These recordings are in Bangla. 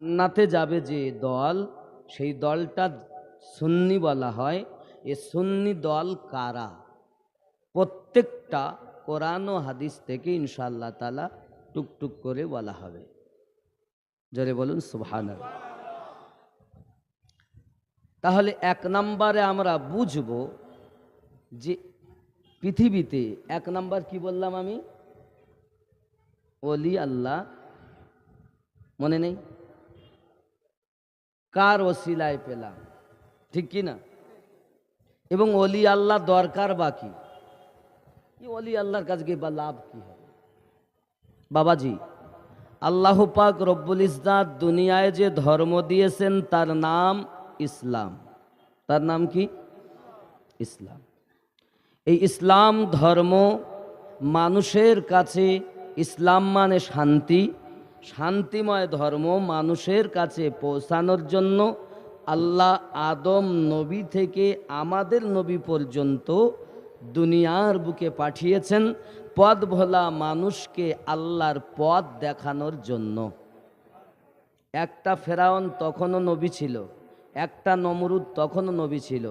জান্নাতে যাবে যে দল, সেই দলটা সুন্নি বলা হয়। এ সুন্নি দল কারা? প্রত্যেকটা কোরআন ও হাদিস থেকে ইনশাআল্লাহ তাআলা টুকটুক করে বলা হবে। জোরে বলুন সুবহানাল্লাহ। তাহলে এক নম্বরে আমরা বুঝব যে পৃথিবীতে এক নম্বর কি বললাম আমি? ওলি আল্লাহ। মনে নেই? কার ওসিলায় পেলাম, ঠিক কি না? এবং ওলি আল্লাহ দরকার বাকি ওলি আল্লাহর কাছে গিয়ে বা লাভ কি হবে? বাবাজি, আল্লাহ পাক রব্বুল ইজ্জাত দুনিয়ায় যে ধর্ম দিয়েছেন তার নাম ইসলাম। তার নাম কি? ইসলাম। এই ইসলাম ধর্ম মানুষের কাছে, ইসলাম মানে শান্তি, শান্তিময় ধর্ম মানুষের কাছে পৌঁছানোর জন্য আল্লাহ আদম নবী থেকে আমাদের নবী পর্যন্ত দুনিয়ার বুকে পাঠিয়েছেন পথ ভোলা মানুষকে আল্লাহর পথ দেখানোর জন্য। একটা ফেরাউন তখনও নবী ছিল, একটা নমরুদ তখনও নবী ছিল,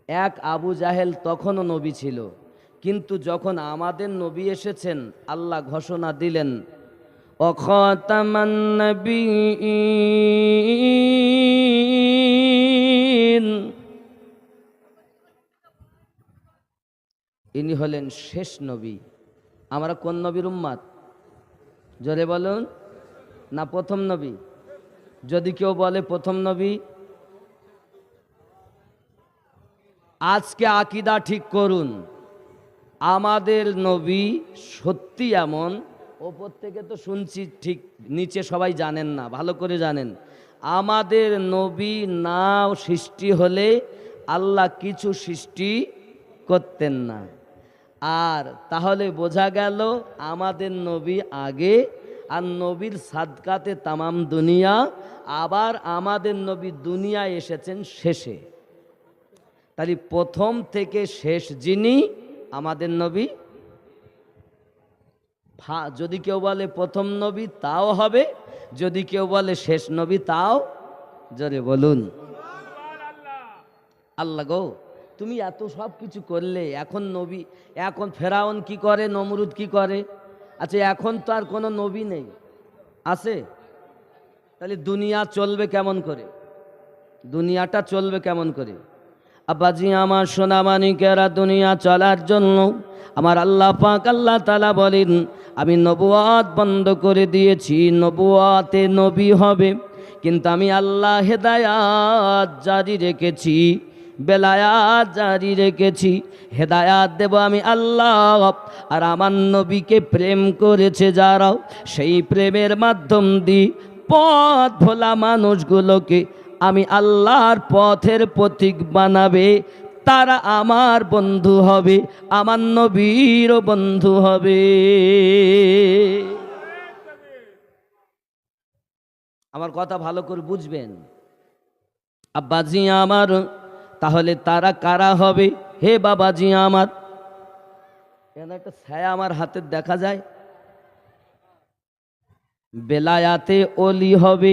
এক আবু জাহেল তখনও নবী ছিল। কিন্তু যখন আমাদের নবী এসেছেন আল্লাহ ঘোষণা দিলেন অখাতামান নবিয়্যিন, ইনি হলেন শেষ নবী। আমরা কোন নবীর উম্মত? জোরে বলুন না প্রথম নবী? যদি কেউ বলে প্রথম নবী, আজকে আকীদা ঠিক করুন। আমাদের নবী সত্যি এমন, ওপর থেকে তো শুনছি ঠিক, নিচে সবাই জানেন না, ভালো করে জানেন। আমাদের নবী না সৃষ্টি হলে আল্লাহ কিছু সৃষ্টি করতেন না। আর তাহলে বোঝা গেল আমাদের নবী আগে, আর নবীর সাদকাতে তামাম দুনিয়া। আবার আমাদের নবী দুনিয়ায় এসেছেন শেষে। তাহলে প্রথম থেকে শেষ যিনি আমাদের নবী। যদি কেউ বলে প্রথম নবী তাও হবে, যদি কেউ বলে শেষ নবী তাও। জোরে বলুন আল্লাহ গো, তুমি এত সব কিছু করলে, এখন নবী, এখন ফেরাউন কি করে, নমরুদ কি করে? আচ্ছা এখন তো আর কোনো নবী নেই, আছে? তাহলে দুনিয়া চলবে কেমন করে? দুনিয়াটা চলবে কেমন করে? আব্বাজি আমার সোনা মানিকেরা, দুনিয়া চলার জন্য আমার আল্লাহ পাক আল্লাহ তাআলা বলেন আমি নবুয়ত বন্ধ করে দিয়েছি, নবুয়তে নবী হবে, কিন্তু আমি আল্লাহ হেদায়াত জারি রেখেছি, বেলায়াত জারি রেখেছি। হেদায়াত দেব আমি আল্লাহ। আর আমার নবীকে প্রেম করেছে যারা, সেই প্রেমের মাধ্যম দিয়ে পথ ভোলা মানুষগুলোকে আমি আল্লাহর পথের পথিক বানাবে। তারা আমার বন্ধু হবে, আমার নবীরও বন্ধু হবে। আমার কথা ভালো করে বুঝবেন আব্বাজি আমার। তাহলে তারা কারা হবে? হে বাবাজি আমার, এখানে একটা ছায়া আমার হাতের দেখা যায়। বেলায়াতে ওলি হবে,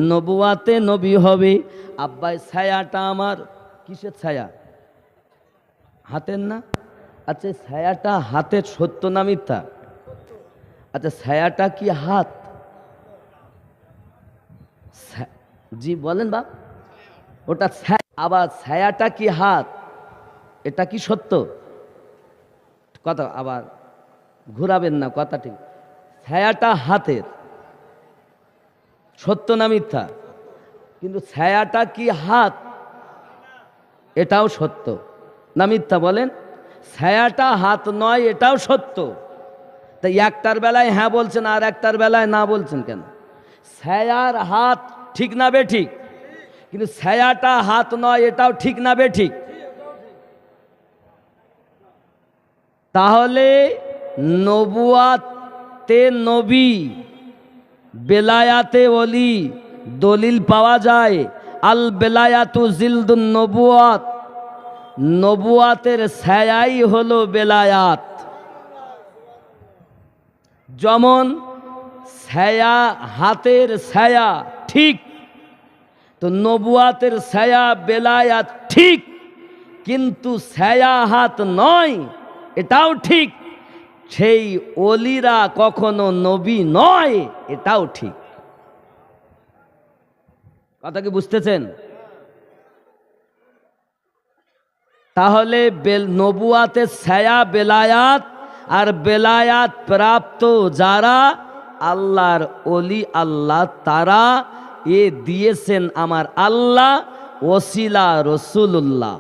নবুয়াতে নবী হবে। আব্বাই ছায়াটা আমার কিসের ছায়া? হাতের না? আচ্ছা ছায়াটা হাতের সত্য না মিথ্যা? আচ্ছা ছায়াটা কি হাত? জি বলেন বাপ, ওটা ছায়া। আবার ছায়াটা কি হাত? এটা কি সত্য কথা? আবার ঘুরাবেন না কথা, ঠিক? ছায়াটা হাতের, সত্য না মিথ্যা? কিন্তু ছায়াটা কি হাত? এটাও সত্য না মিথ্যা বলেন? ছায়াটা হাত নয়, এটাও সত্য। তাই একটার বেলায় হ্যাঁ বলছেন আর একটার বেলায় না বলছেন কেন? ছায়ার হাত ঠিক না বেঠিক? কিন্তু ছায়াটা হাত নয়, এটাও ঠিক না বেঠিক? তাহলে নবুয়াতে নবী, বেলায়াতে ওলি দলিল পাওয়া যায়। আল বেলায়াতু জিলদুন নবুয়াত, নবুয়াতের ছায়াই হলো বেলায়াত। যেমন ছায়া, হাতের ছায়া ঠিক, তো নবুয়াতের ছায়া বেলায়াত ঠিক, কিন্তু ছায়া হাত নয় এটাও ঠিক। সেই ওলিরা কখনো নবী নয় এটাও ঠিক। কথা কি বুঝতেছেন? তাহলে নবুয়াতের ছায়া বেলায়াত, আর বেলায়াত প্রাপ্ত যারা আল্লাহর ওলি আল্লাহ, তারা এ দিয়েছেন আমার আল্লাহ ওসিলা রসুল্লাহ।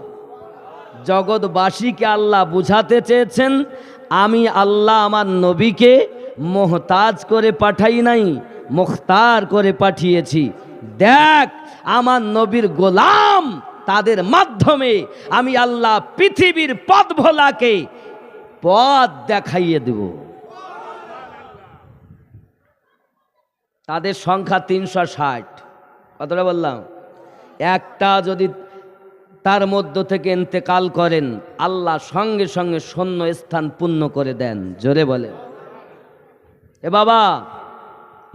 জগৎবাসীকে আল্লাহ বুঝাতে চেয়েছেন আমি আল্লাহ আমার নবীকে মোহতাজ করে পাঠাই নাই, মুখতার করে পাঠিয়েছি। দেখ আমার নবীর গোলাম, তাদের মাধ্যমে আমি আল্লাহ পৃথিবীর পথ ভোলাকে পথ দেখাইয়ে দেব। তাদের সংখ্যা 360। কতটা বললাম? একটা যদি তার মধ্য থেকে ইন্তেকাল করেন, আল্লাহ সঙ্গে সঙ্গে শূন্য স্থান পূর্ণ করে দেন। জোরে বলে এ বাবা,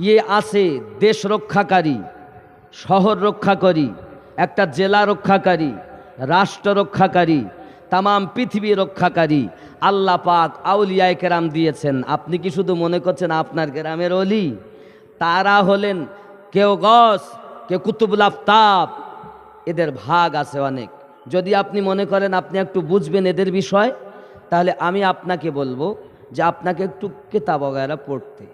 ইয়ে আছে দেশ রক্ষাকারী, শহর রক্ষাকারী, একটা জেলা রক্ষাকারী, রাষ্ট্র রক্ষাকারী, তামাম পৃথিবী রক্ষাকারী আল্লাহ পাক আউলিয়ায়ে কেরাম দিয়েছেন। আপনি কি শুধু মনে করছেন আপনার গ্রামের অলি? তারা হলেন কেউ গস, কেউ কুতুবুল আফতাব, এদের ভাগ আছে অনেক। যদি আপনি মনে করেন আপনি একটু বুঝবেন এদের বিষয়, তাহলে আমি আপনাকে বলবো যে আপনাকে একটু কিতাব বগেরা পড়তে।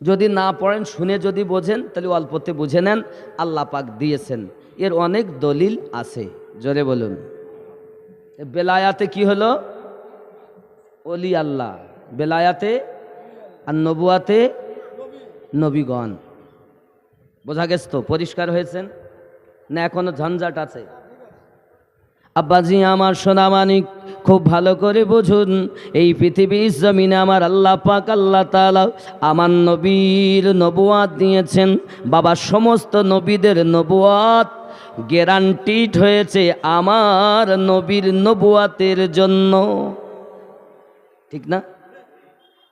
যদি না পড়েন, শুনে যদি বোঝেন, তাহলে অল্পতে বুঝে নেন। আল্লাহ পাক দিয়েছেন, এর অনেক দলিল আছে। জোরে বলুন। বেলায়াতে কি হলো? ওলি আল্লাহ। বেলায়াতে আর নবুয়াতে নবীগণ। বোঝা গেছে তো? পরিষ্কার হয়েছেন না এখনো ঝঞ্ঝাট আছে? আব্বাজি আমার সোনামানিক, খুব ভালো করে বুঝুন, এই পৃথিবীর জমিনে আমার আল্লাহ পাক আল্লাহ তাআলা আমার নবীর নবুয়াত দিয়েছেন। বাবা, সমস্ত নবীদের নবুয়াত গ্যারান্টিড হয়েছে আমার নবীর নবুয়াতের জন্য, ঠিক না?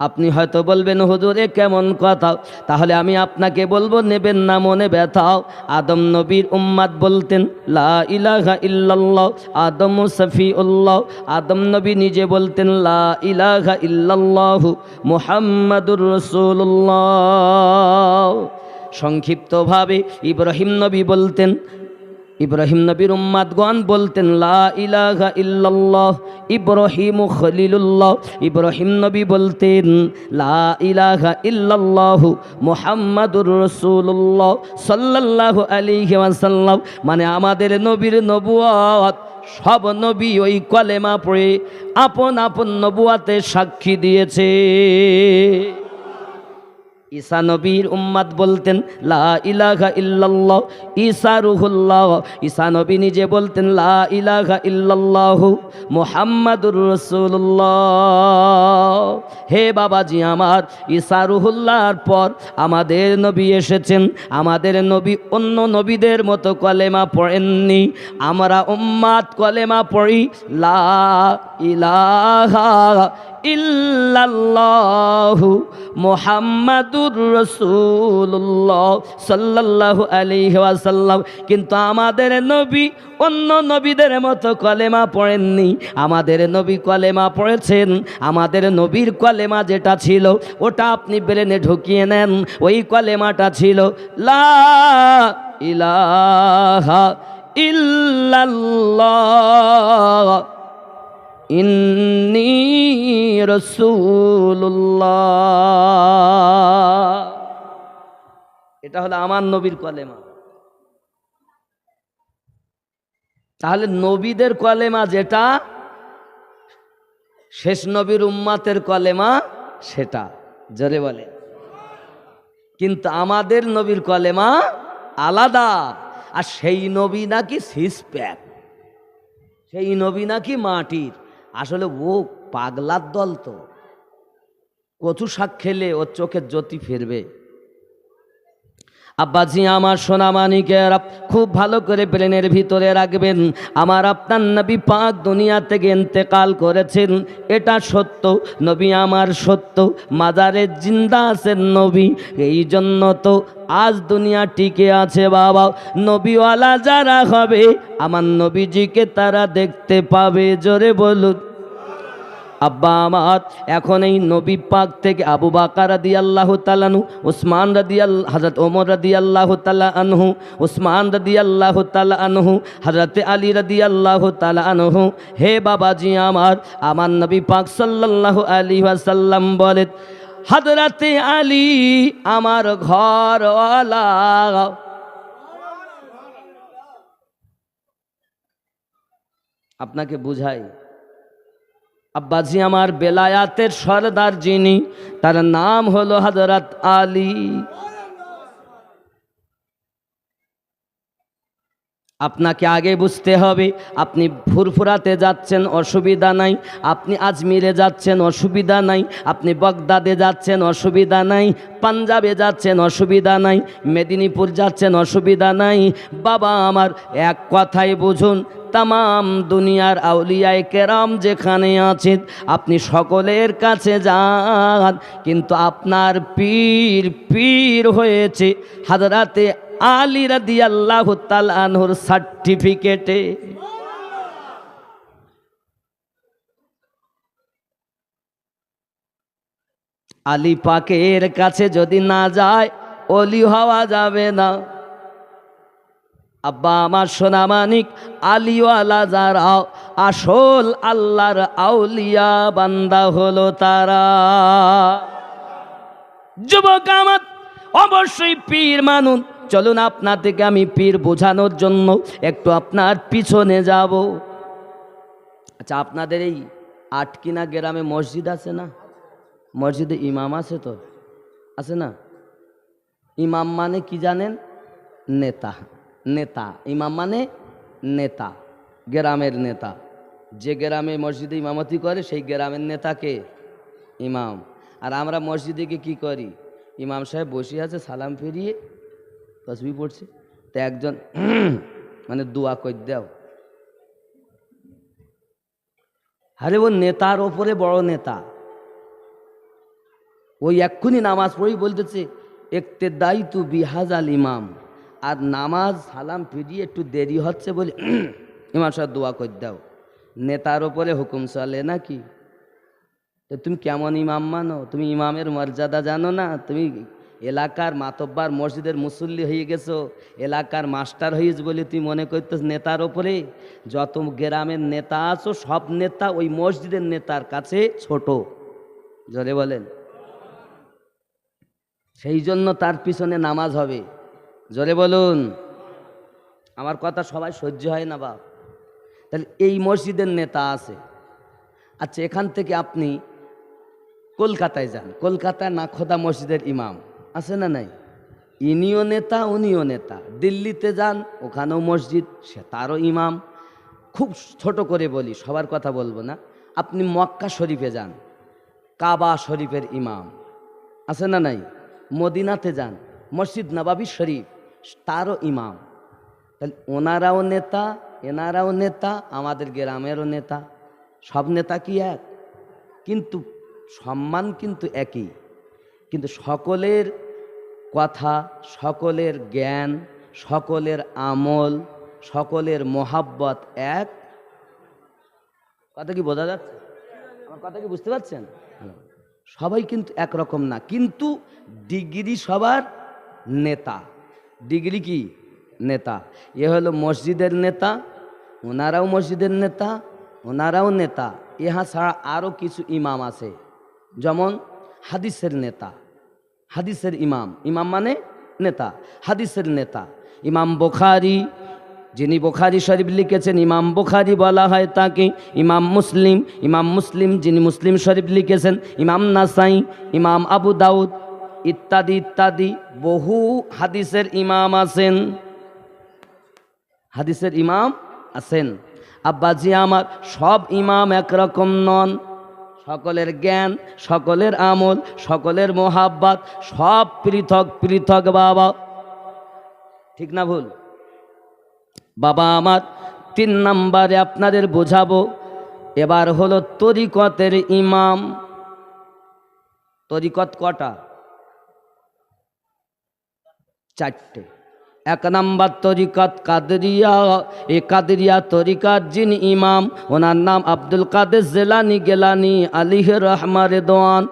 আপনি হয়তো বলবেন হুজুর এ কেমন কথা? তাহলে আমি আপনাকে বলবো, নেবেন না মনে ব্যথাও। আদম নবীর উম্মাত বলতেন লা ইলাহা ইল্লাল্লাহ, আদম সফিউল্লাহ। আদম নবী নিজে বলতেন লা ইলাহা ইল্লাল্লাহ মুহাম্মাদুর রাসূলুল্লাহ। সংক্ষিপ্তভাবে ইব্রাহিম নবী বলতেন, ইব্রাহিম নবীর উম্মাতগণ বলতেন লা ইলাহা ইল্লাল্লাহ ইব্রাহিম খলিলুল্লাহ। ইব্রাহিম নবী বলতেন লা ইলাহা ইল্লাল্লাহ মুহাম্মাদুর রাসূলুল্লাহ সাল্লাল্লাহু আলাইহি ওয়াসাল্লাম। মানে আমাদের নবীর নবুয়াত, সব নবী ওই কলেমা পড়ে আপন আপন নবুয়াতে সাক্ষী দিয়েছে। ঈসা নবীর উম্মাত বলতেন লা ইলাহা ইল্লাল্লাহ ঈসা রুহুল্লাহ। ঈসা নবী নিজে বলতেন লা ইলাহা ইল্লাল্লাহ মুহাম্মাদুর রাসূলুল্লাহ। হে বাবাজি আমার, ঈসা রুহুল্লাহর পর আমাদের নবী এসেছেন। আমাদের নবী অন্য নবীদের মতো কলেমা পড়েননি। আমরা উম্মাত কলেমা পড়ি লা ইলাহা ইল্লাল্লাহু মুহাম্মাদুর রাসূলুল্লাহ সাল্লাল্লাহু আলাইহি ওয়াসাল্লাম। কিন্তু আমাদের নবী অন্য নবীদের মতো কলেমা পড়েননি। আমাদের নবী কলেমা পড়েছেন, আমাদের নবীর কলেমা যেটা ছিল ওটা আপনি ব্রেনে ঢুকিয়ে নেন। ওই কলেমাটা ছিল লা ইলাহা ইল্লাল্লাহ ইন্নী রাসূলুল্লাহ। এটা হলো আমার নবীর কলেমা। তাহলে নবীদের কলেমা যেটা, শেষ নবীর উম্মাতের কলেমা সেটা। জোরে বলে। কিন্তু আমাদের নবীর কলেমা আলাদা। আর সেই নবী নাকি সিসপ্যাক, সেই নবী নাকি মাটির। আসলে ও পাগলার দল। তো কচু শাক খেলে ওর চোখের জ্যোতি ফিরবে। আব্বাজি আমার সোনামানিকেরা খুব ভালো করে প্লেনের ভিতরে রাখবেন। আমার আপনার নবী পাক দুনিয়া থেকে ইন্তেকাল করেছেন, এটা সত্য। নবী আমার সত্য, মাজারে জিন্দা আছেন নবী। এই জন্য তো আজ দুনিয়া টিকে আছে বাবা। নবীওয়ালা যারা হবে আমার নবীজিকে তারা দেখতে পাবে। জোরে বলুন আব্বা আমার। এখন এই নবী পাক থেকে আবু বকর রাদিয়াল্লাহু তাআলা আনহু, উসমান হযরত ওমর রাদিয়াল্লাহু তাআলা আনহু, উসমান রাদিয়াল্লাহু তাআলা আনহু, হযরত আলী রাদিয়াল্লাহু তাআলা আনহু। হে বাবাজি আমার নবী পাক সাল্লাল্লাহু আলাইহি ওয়াসাল্লাম বলেন, হযরত আলী আমার ঘরওয়ালা। আপনাকে বুঝাই, আব্বাজি আমার বেলায়াতের সরদার যিনি, তার নাম হলো হযরত আলী। আপনাকে আগে বুঝতে হবে, আপনি ফুরফুরাতে যাচ্ছেন অসুবিধা নাই, আপনি আজমিরে যাচ্ছেন অসুবিধা নাই, আপনি বাগদাদে যাচ্ছেন অসুবিধা নাই, পাঞ্জাবে যাচ্ছেন অসুবিধা নাই, মেদিনীপুর যাচ্ছেন অসুবিধা নাই। বাবা আমার এক কথাই বুঝুন, তামাম দুনিয়ার আউলিয়ায়ে কেরাম যেখানে আছেন আপনি সকলের কাছে যান, কিন্তু আপনার পীর হয়েছে হযরতে আলী রাদিয়াল্লাহু তাআলা আনহুর সার্টিফিকেটে। আলী পাকের কাছে যদি না যায় ওলি হওয়া যাবে না। আব্বা আমার সোনামানিক, আলীওয়ালা যারা আসল আল্লাহর আউলিয়া বান্দা হলো তারা। যুবক আমার অবশ্যই পীর মানুন। চলুন আপনার থেকে আমি পীর বোঝানোর জন্য একটু আপনার পিছনে যাব। আচ্ছা, আপনাদের এই আটকিনা গ্রামে মসজিদ আছে না? মসজিদে ইমাম আছে তো? আছে না? ইমাম মানে কি জানেন? নেতা। নেতা, ইমাম মানে নেতা, গ্রামের নেতা। যে গ্রামে মসজিদে ইমামতি করে সেই গ্রামের নেতাকে ইমাম। আর আমরা মসজিদে গিয়ে কী করি? ইমাম সাহেব বসে আছে, সালাম ফিরিয়ে তসবিহ পড়ছে, তো একজন মানে দোয়া কই দাও। আরে ও নেতার ওপরে বড় নেতা, ওই এক্ষুনি নামাজ পড়েই বলতেছে ইক্তেদাই তু বিহাজাল ইমাম। আর নামাজ সালাম ফিরিয়ে একটু দেরি হচ্ছে বলে ইমাম সাহেব দোয়া কই দাও। নেতার ওপরে হুকুম চলে নাকি? তো তুমি কেমন ইমাম মানো? তুমি ইমামের মর্যাদা জানো না? তুমি এলাকার মাতব্বার মসজিদের মুসল্লি হয়ে গেছো, এলাকার মাস্টার হয়েছ বলে তুই মনে করতেছ নেতার ওপরে? যত গ্রামের নেতা আছো সব নেতা ওই মসজিদের নেতার কাছে ছোট। জোরে বলেন। সেই জন্য তার পিছনে নামাজ হবে। জোরে বলুন। আমার কথা সবাই সহ্য হয় না বাপ। তাহলে এই মসজিদের নেতা আছে। আচ্ছা, এখান থেকে আপনি কলকাতায় যান, কলকাতায় নাখোদা মসজিদের ইমাম আছে না নাই? ইনিও নেতা উনিও নেতা। দিল্লিতে যান, ওখানেও মসজিদ, সে তারও ইমাম। খুব ছোট করে বলি, সবার কথা বলবো না। আপনি মক্কা শরীফে যান, কাবা শরীফের ইমাম আছে না নাই? মদিনাতে যান, মসজিদ নবাবী শরীফ, তারও ইমাম। তাহলে ওনারাও নেতা, এনারাও নেতা, আমাদের গ্রামেরও নেতা। সব নেতা কি এক? কিন্তু সম্মান কিন্তু একই। কিন্তু সকলের কথা, সকলের জ্ঞান, সকলের আমল, সকলের মোহাব্বত এক। কথা কি বোঝা যাচ্ছে? আমার কথা কি বুঝতে পারছেন? সবাই কিন্তু একরকম না, কিন্তু ডিগ্রি সবার নেতা। ডিগ্রি কি? নেতা। এ হলো মসজিদের নেতা, ওনারাও মসজিদের নেতা, ওনারাও নেতা। ইহা ছাড়া আরও কিছু ইমাম আছে, যেমন হাদিসের নেতা, হাদিসের ইমাম। ইমাম মানে নেতা, হাদিসের নেতা। ইমাম বুখারী, যিনি বুখারী শরীফ লিখেছেন ইমাম বুখারী বলা হয় তাকে। ইমাম মুসলিম যিনি মুসলিম শরীফ লিখেছেন, ইমাম নাসাই, ইমাম আবু দাউদ ইত্যাদি ইত্যাদি বহু হাদিসের ইমাম আছেন। হাদিসের ইমাম আছেন। আব্বাজি আমার, সব ইমাম একরকম নন। সকলের জ্ঞান, সকলের আমল, সকলের মোহাব্বত সব পৃথক পৃথক বাবা। ঠিক না ভুল? বাবা আমার 3 নম্বরে আপনাদের বোঝাবো। এবার হলো তরিকতের ইমাম। তরিকত কটা? 4টে। 1 নম্বর তরিকত কাদরিয়া। এই কাদরিয়া তরিকার যিনি ইমাম, ওনার নাম আব্দুল কাদের জিলানী গেলানী আলাইহি রহমার রিদওয়ান।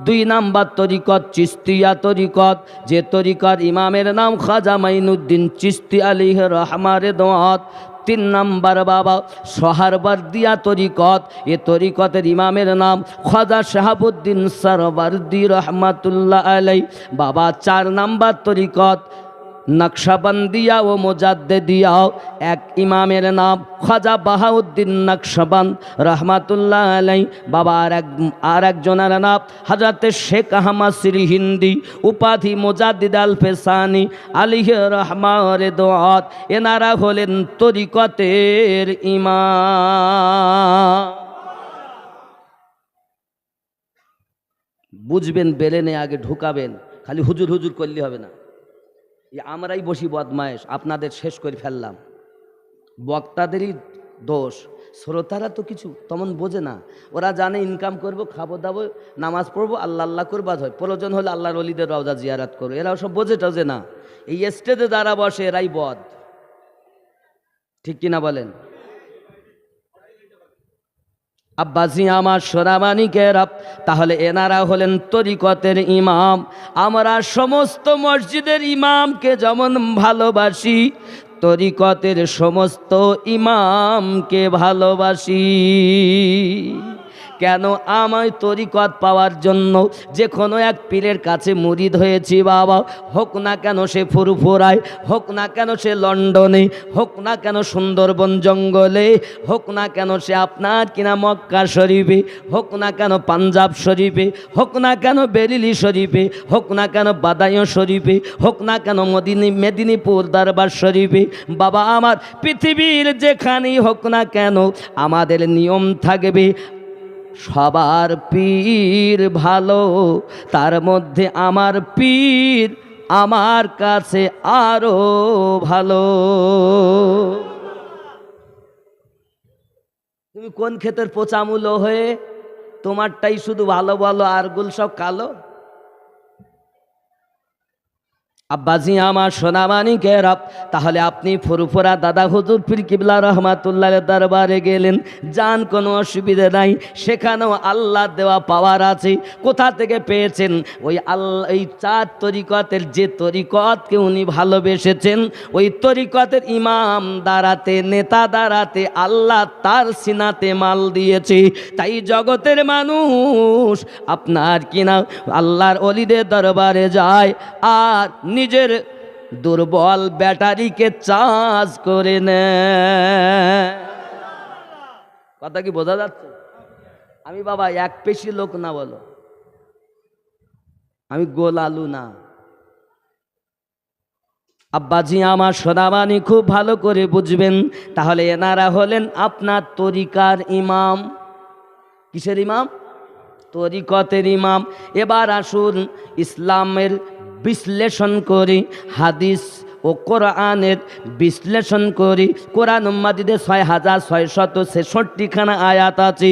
2 নম্বর তরিকত চিস্তিয়া তরিকত, যে তরিকার ইমামের নাম খাজা মাইনুদ্দিন চিস্তি আলাইহি রহমার রিদওয়ান। 3 নম্বর বাবা সোহরাওয়ার্দিয়া তরিকত, এ তরিকতের ইমামের নাম খাজা শাহাবুদ্দিন সরওয়ার্দি রহমাতুল্লাহ আলাই। বাবা 4 নম্বর তরিকত নকশবন্দিয়া ও মুজাদ্দিদিয়া, এক ইমামের নাম খাজা বাহাউদ্দিন নকশবন্দ রহমাতুল্লাহ আলাই। বাবা আর একজনের নাম হযরত শেখ আহমদ সিরহিন্দি, উপাধি মুজাদ্দিদ আল ফেসানি আলাইহি রহমার রিদওয়ান। এনারা হলেন তরিকতের ইমাম। বুঝবেন, বেরেনে আগে ঢুকাবেন, খালি হুজুর হুজুর করলে হবে না। আমরাই বসি বদমায়েশ, আপনাদের শেষ করে ফেললাম। বক্তাদেরই দোষ, শ্রোতারা তো কিছু তেমন বোঝে না। ওরা জানে ইনকাম করব, খাবো দাবো, নামাজ পড়বো, আল্লাহ আল্লাহ করবা হয়, প্রয়োজন হলে আল্লাহর ওলিদের রওজা জিয়ারাত করবো। এরাও সব বোঝে টোঝে না। এই স্টেজে যারা বসে এরাই বদ, ঠিক কিনা বলেন? আব্বাসি আমার সোনামানিকেরা, তাহলে এনারা হলেন তরিকতের ইমাম। আমরা সমস্ত মসজিদের ইমামকে যেমন ভালোবাসি, তরিকতের সমস্ত ইমামকে ভালোবাসি। কেন? আমায় তরিকত পাওয়ার জন্য যে কোনো এক পীরের কাছে মুরিদ হয়েছি বাবা, হোক না কেন সে ফুরফুরায়, হোক না কেন সে লন্ডনে, হোক না কেন সুন্দরবন জঙ্গলে, হোক না কেন সে আপনার কিনা মক্কা শরীফে, হোক না কেন পাঞ্জাব শরীফে, হোক না কেন বেরিলি শরীফে, হোক না কেন বাদাইয় শরীফে, হোক না কেন মেদিনীপুর দরবার শরীফে। বাবা আমার পৃথিবীর যেখানেই হোক না কেন, আমাদের নিয়ম থাকবে সবার পীর ভালো, তার মধ্যে আমার পীর আমার কাছে আরো ভালো। তুমি কোন ক্ষেতের পোচামুলো হয়ে তোমারটাই শুধু ভালো বলো, আর গুল সব কালো? আব্বাজি আমার সোনামানিকেরা, তাহলে আপনি ফুরফুরা দাদা হুজুর পীর কিবলা রহমাতুল্লাহ দরবারে গেলেন, যান, কোনো অসুবিধে নাই। সেখানেও আল্লাহ দেওয়া পাওয়ার আছে। কোথা থেকে পেয়েছেন? ওই আল্লাহ, এই 4 তরিকতের যে তরিকতকে উনি ভালোবেসেছেন, ওই তরিকতের ইমাম দাঁড়াতে, নেতা দাঁড়াতে আল্লাহ তার সিনাতে মাল দিয়েছে। তাই জগতের মানুষ আপনার কিনা আল্লাহর ওলিদের দরবারে যায় আর নিজের দুর্বল ব্যাটারিকে চার্জ করে নেয়। কথা কি বোঝা যাচ্ছে? আমি বাবা এক পেশি লোক না, বলো, আমি গোল আলু না। আব্বাজি আমার সোনামানি খুব ভালো করে বুঝবেন। তাহলে এনারা হলেন আপনার তরিকার ইমাম। কিসের ইমাম? তরিকতের ইমাম। এবার আসুন ইসলামের বিশ্লেষণ করি, হাদিস ও কোরআনের বিশ্লেষণ করি। কোরআন মাজিদে 6666খানা আয়াত আছে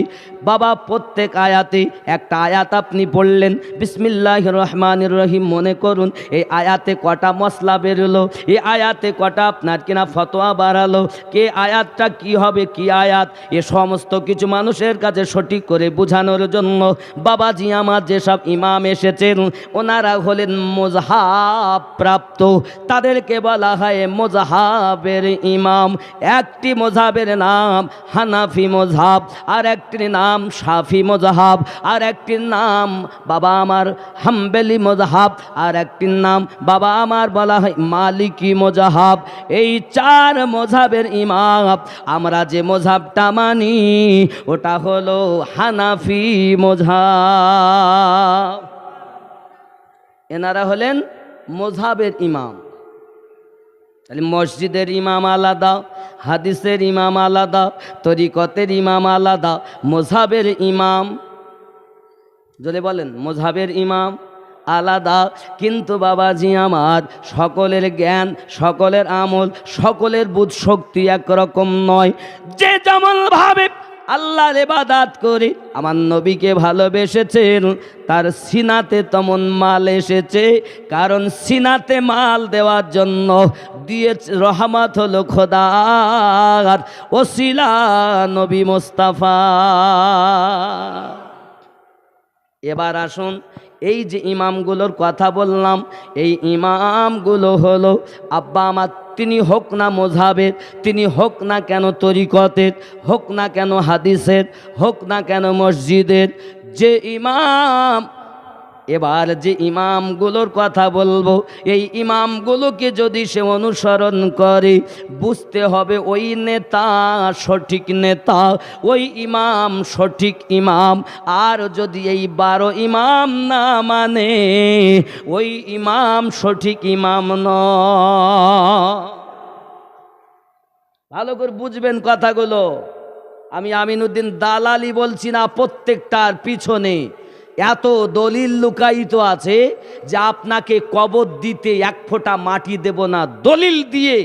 বাবা। প্রত্যেক আয়াতে একটা আয়াত আপনি পড়লেন, বিসমিল্লাহির রহমানির রহিম, মনে করুন এই আয়াতে কটা মশলা বেরোলো, এই আয়াতে কটা আপনার কিনা ফতোয়া বাড়ালো, কে আয়াতটা কি হবে, কি আয়াত, এ সমস্ত কিছু মানুষের কাছে সঠিক করে বোঝানোর জন্য বাবাজি আমার যেসব ইমাম এসেছেন, ওনারা হলেন মুজহাব প্রাপ্ত, তাদেরকে বলা হয় মুজহাবের ইমাম। একটি মুজহাবের নাম হানাফি মুজহাব, আর একটির নাম শাফি মুজহাব, আর একটির নাম বাবা আমার হাম্বলি মুজহাব, আর একটির নাম বাবা আমার বলা হয় মালিকি মুজহাব। এই 4 মুজহাবের ইমাম। আমরা যে মুজহাবটা মানি ওটা হলো হানাফি মুজহাব। এনারা হলেন মুজহাবের ইমাম। তাহলে মসজিদের ইমাম আলাদা, হাদিসের ইমাম আলাদা, তরিকতের ইমাম আলাদা, মুজহাবের ইমাম, যদি বলেন মুজহাবের ইমাম আলাদা। কিন্তু বাবাজি আমার, সকলের জ্ঞান, সকলের আমল, সকলের বুধ শক্তি একরকম নয়। যে যেমন ভাবে আল্লাহর ইবাদত করে আমার নবীকে ভালোবেসেছেন, তার সিনাতে তেমন মাল এসেছে। কারণ সিনাতে মাল দেওয়ার জন্য দিয়েছে রহমত হলো খোদার ওসিলা নবী মুস্তাফা। এবার আসুন, এই যে ইমামগুলোর কথা বললাম, এই ইমামগুলো হলো আব্বা আমার, তিনি হোক না মযহাবের, তিনি হোক না কেন তরিকতের, হোক না কেন হাদিসের, হোক না কেন মসজিদের, যে ইমাম, এবার যে ইমামগুলোর কথা বলবো, এই ইমামগুলোকে যদি সে অনুসরণ করে, বুঝতে হবে ওই নেতা সঠিক নেতা, ওই ইমাম সঠিক ইমাম। আর যদি এই 12 ইমাম না মানে, ওই ইমাম সঠিক ইমাম নয়। ভালো করে বুঝবেন কথাগুলো। আমি আমিনুদ্দিন দালালি বলছি না, প্রত্যেকটার পিছনে এত দলিল লুকায়িত আছে যে আপনাকে কবর দিতে এক ফোঁটা মাটি দেব না, দলিল দিয়ে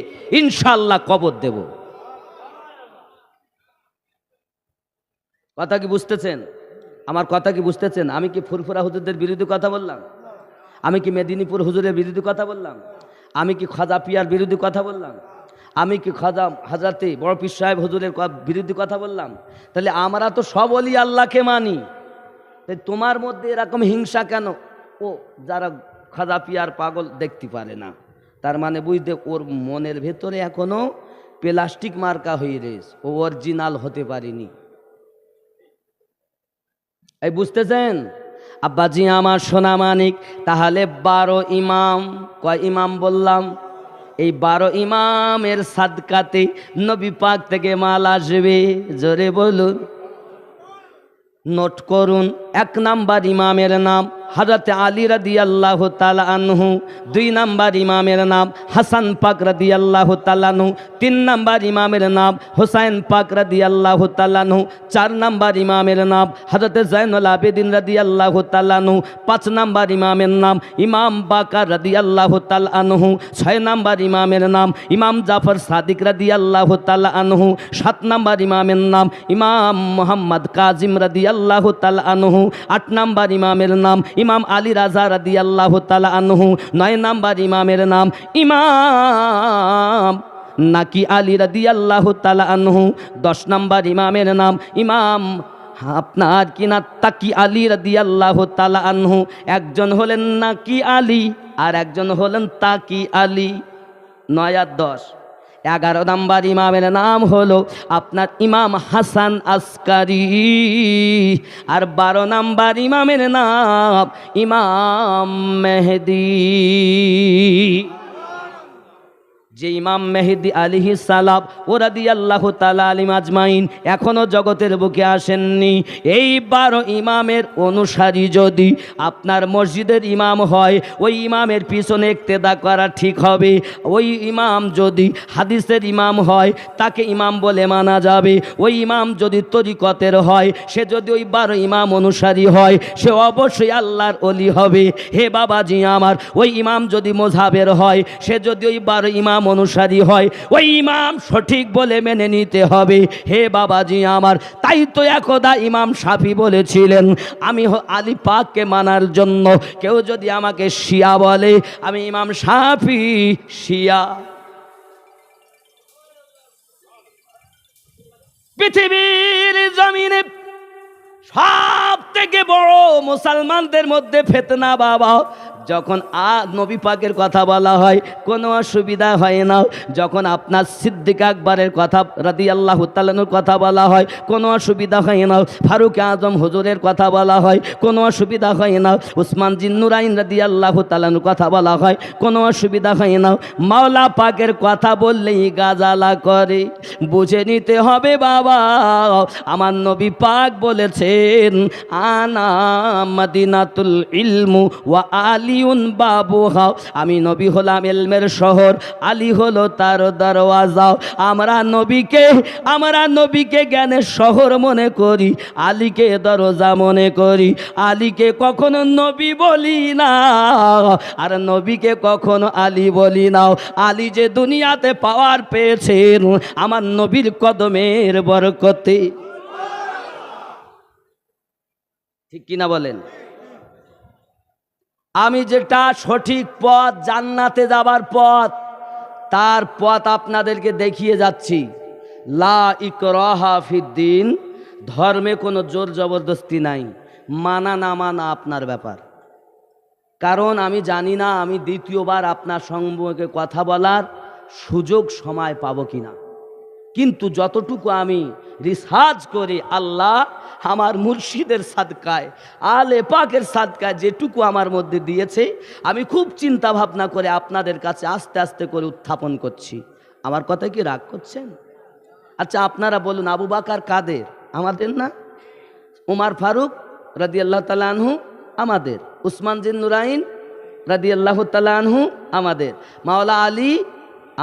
ইনশাল্লাহ কবর দেব। কথা কি বুঝতেছেন? আমার কথা কি বুঝতেছেন? আমি কি ফুরফুরা হুজুরদের বিরুদ্ধে কথা বললাম? আমি কি মেদিনীপুর হুজুরের বিরুদ্ধে কথা বললাম? আমি কি খাজা পিয়ার বিরুদ্ধে কথা বললাম? আমি কি খাজা হাজরাতে বড় পীর সাহেব হুজুরের বিরুদ্ধে কথা বললাম? তাহলে আমরা তো সব ওলি আল্লাহকে মানি। তাই তোমার মধ্যে এরকম হিংসা কেন? ও যারা খাজা পিয়ার পাগল দেখতে পারে না, তার মানে বুঝতে ওর মনের ভেতরে এখনো প্লাস্টিক মার্কা হয়ে রয়েছে, ও অরিজিনাল হতে পারেনি। এই বুঝতেছেন আব্বাজি আমার সোনা মানিক? তাহলে 12 ইমাম, কয় ইমাম বললাম? এই 12 ইমামের সাদকাতে নবী পাক থেকে মাল আসবে। জোরে বলুন, নোট করুন। 1 নাম্বার ইমামের নাম হযরত আলী রাদিয়াল্লাহু তাআলা আনহু, 2 নাম্বার ইমামের নাম হাসান পাক রাদিয়াল্লাহু তাআলা আনহু, 3 নাম্বার ইমামের নাম হুসাইন পাক রাদিয়াল্লাহু তাআলা আনহু, 4 নাম্বার ইমামের নাম হযরত জাইনুল আবেদিন রাদিয়াল্লাহু তাআলা আনহু, 5 নাম্বার ইমামের নাম ইমাম বাকার রাদিয়াল্লাহু তাআলা আনহু, 6 নাম্বার ইমামের নাম ইমাম জাফর সাদিক রাদিয়াল্লাহু তাআলা আনহু, 7 নাম্বার ইমামের নাম ইমাম মুহাম্মদ কাজিম রাদিয়াল্লাহু তাআলা আনহু, 8 নাম্বার ইমামের নাম ইমাম আলী রাজা রাদিয়াল্লাহু তাআলা আনহু, 9 নাম্বার ইমামের নাম ইমাম নাকি আলী রাদিয়াল্লাহু তাআলা আনহু, 10 নাম্বার ইমামের নাম ইমাম আপনার কিনা তাকি আলী রাদিয়াল্লাহু তাআলা আনহু। একজন হলেন নাকি আলী আর একজন হলেন তাকি আলী। 9 আর 10, 11 নাম্বার ইমামের নাম হলো আপনার ইমাম হাসান আসকারি। আর 12 নাম্বার ইমামের নাম ইমাম মেহেদি। যে ইমাম মেহেদি আলাইহিস সালাম ও রাদিয়াল্লাহু তাআলা আলাইহিম আজমাইন এখনো জগতের বুকে আসেননি। এই 12 ইমামের অনুসারী যদি আপনার মসজিদের ইমাম হয়, ওই ইমামের পিছনে ইক্তেদা করা ঠিক হবে। ওই ইমাম যদি হাদিসের ইমাম হয়, তাকে ইমাম বলে মানা যাবে। ওই ইমাম যদি তরিকতের হয়, সে যদি ওই 12 ইমাম অনুসারী হয়, সে অবশ্যই আল্লাহর ওলি হবে। হে বাবাজি আমার, ওই ইমাম যদি মযহাবের হয়, সে যদি ওই 12 ইমাম অনুসারী হয়, ওই ইমাম সঠিক বলে মেনে নিতে হবে। হে বাবাজি আমার, তাই তো একদা ইমাম শাফি বলেছিলেন, আমি আলী পাককে মানার জন্য কেউ যদি আমাকে শিয়া বলে, আমি ইমাম শাফি শিয়া। পৃথিবীর জমিনে সব থেকে বড় মুসলমানদের মধ্যে ফিতনা বাবা, যখন নবী পাকের কথা বলা হয় কোনো অসুবিধা হয় না। যখন আপনার সিদ্দিক আকবরের কথা রাদিয়াল্লাহু তাআলার কথা বলা হয় কোনো অসুবিধা হয় না। ফারুক আজম হুজুরের কথা বলা হয় কোনো অসুবিধা হয় না। উসমান জিন্নুরাইন রাদিয়াল্লাহু তাআলার কথা বলা হয় কোনো অসুবিধা হয় না। মাওলা পাকের কথা বললেই গাজালা করে। বুঝে নিতে হবে বাবা, আমার নবী পাক বলেছেন, আনা মদিনাতুল ইলমু ওয়া আলী আলিউন বাবুহা, আমি নবী হলাম ইলমের শহর, আলী হলো তার দরওয়াজা। আমরা নবীকে জ্ঞানের শহর মনে করি, আলীকে দরজা মনে করি। আলীকে কখনো নবী বলি না, আর নবীকে কখনো আলী বলি না। আলী যে দুনিয়াতে পাওয়ার পেয়েছেন আমার নবীর কদমের বরকতে। ঠিক কিনা বলেন? আমি যেটা সঠিক পথ, জান্নাতে যাবার পথ, তার পথ আপনাদেরকে দেখিয়ে যাচ্ছি। লা ইকরাহা ফিদ্দিন, ধর্মে কোনো জোর জবরদস্তি নাই, মানা না মানা আপনার ব্যাপার। কারণ আমি জানি না আমি দ্বিতীয়বার আপনার সম্মুখে কথা বলার সুযোগ সময় পাবো কিনা, কিন্তু যতটুকু আমি রিসার্চ করি, আল্লাহ আমার মুর্শিদের সাদকায়, আলে পাকের সাদকায় যেটুকু আমার মধ্যে দিয়েছে, আমি খুব চিন্তা ভাবনা করে আপনাদের কাছে আস্তে আস্তে করে উত্থাপন করছি। আমার কথা কি রাগ করছেন? আচ্ছা আপনারা বলুন, আবু বাকার কাদের? আমাদের না? উমার ফারুক রাদিয়াল্লাহু তাআলা আনহু আমাদের, উসমান জিন্নুরাইন রাদিয়াল্লাহু তাআলা আনহু আমাদের, মাওলা আলী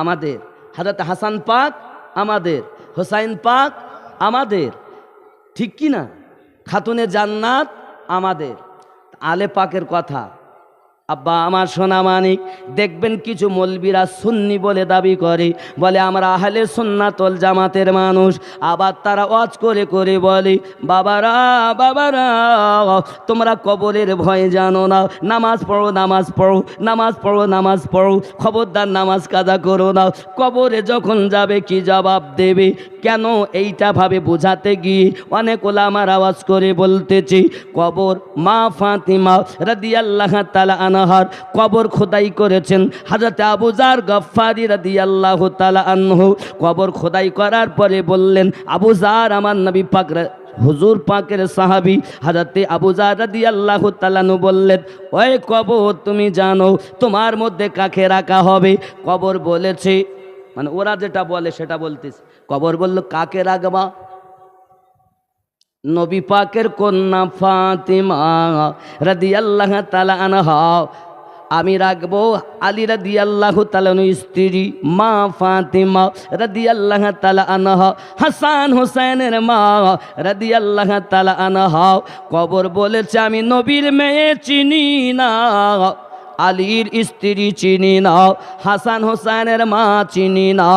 আমাদের, হযরত হাসান পাক আমাদের, হোসাইন পাক আমাদের, ঠিক কি না? খাতুনে জান্নাত আমাদের। আলে পাকের কথা আব্বা আমার সোনা মানিক, দেখবেন কিছু মৌলবীরা সুন্নি বলে দাবি করে, বলে আমরা আহলে সুন্নাত ওয়াল জামাতের মানুষ। আবার তারা ওয়াজ করে করে বলে, বাবারা বাবারা তোমরা কবরের ভয় জানো না, নামাজ পড়ো নামাজ পড়ো, নামাজ পড়ো নামাজ পড়ো, খবরদার নামাজ কাজা করো না। কবরে যখন যাবে কি জবাব দেবে? কেন এইটা ভাবে বোঝাতে গিয়ে অনেক ওলামার আওয়াজ করে বলতেছি, কবর মা ফাতিমা রাদিয়াল্লাহু তাআলা আনহার কবর খোদাই করেছেন হযরত আবু যার গফফারি রাদিয়াল্লাহু তাআলা আনহু। কবর খোদাই করার পরে বললেন, আবু যার আমার নবী পাক হুজুর পাকের সাহাবী হযরতে আবু যার রাদিয়াল্লাহু তাআলা আনহু বললেন, ওই কবর তুমি জানো তোমার মধ্যে কাকে রাখা হবে? কবর বলেছে, মানে ওরা যেটা বলে সেটা বলতেছে, কবর বলল কাকে রাখবা? নবী পাকের কন্যা ফাতিমা রাদিয়াল্লাহু তাআলা আনহা। আমি রাখবো আলী রাদিয়াল্লাহু তাআলা আনহু স্ত্রী মা ফাতিমা রাদিয়াল্লাহু তাআলা আনহা, হাসান হোসেনের মা রাদিয়াল্লাহু তাআলা আনহা। কবর বলেছে আমি নবীর মেয়ে চিনি না, আলীর স্ত্রী চিনি না, হাসান হোসেনের মা চিনি না।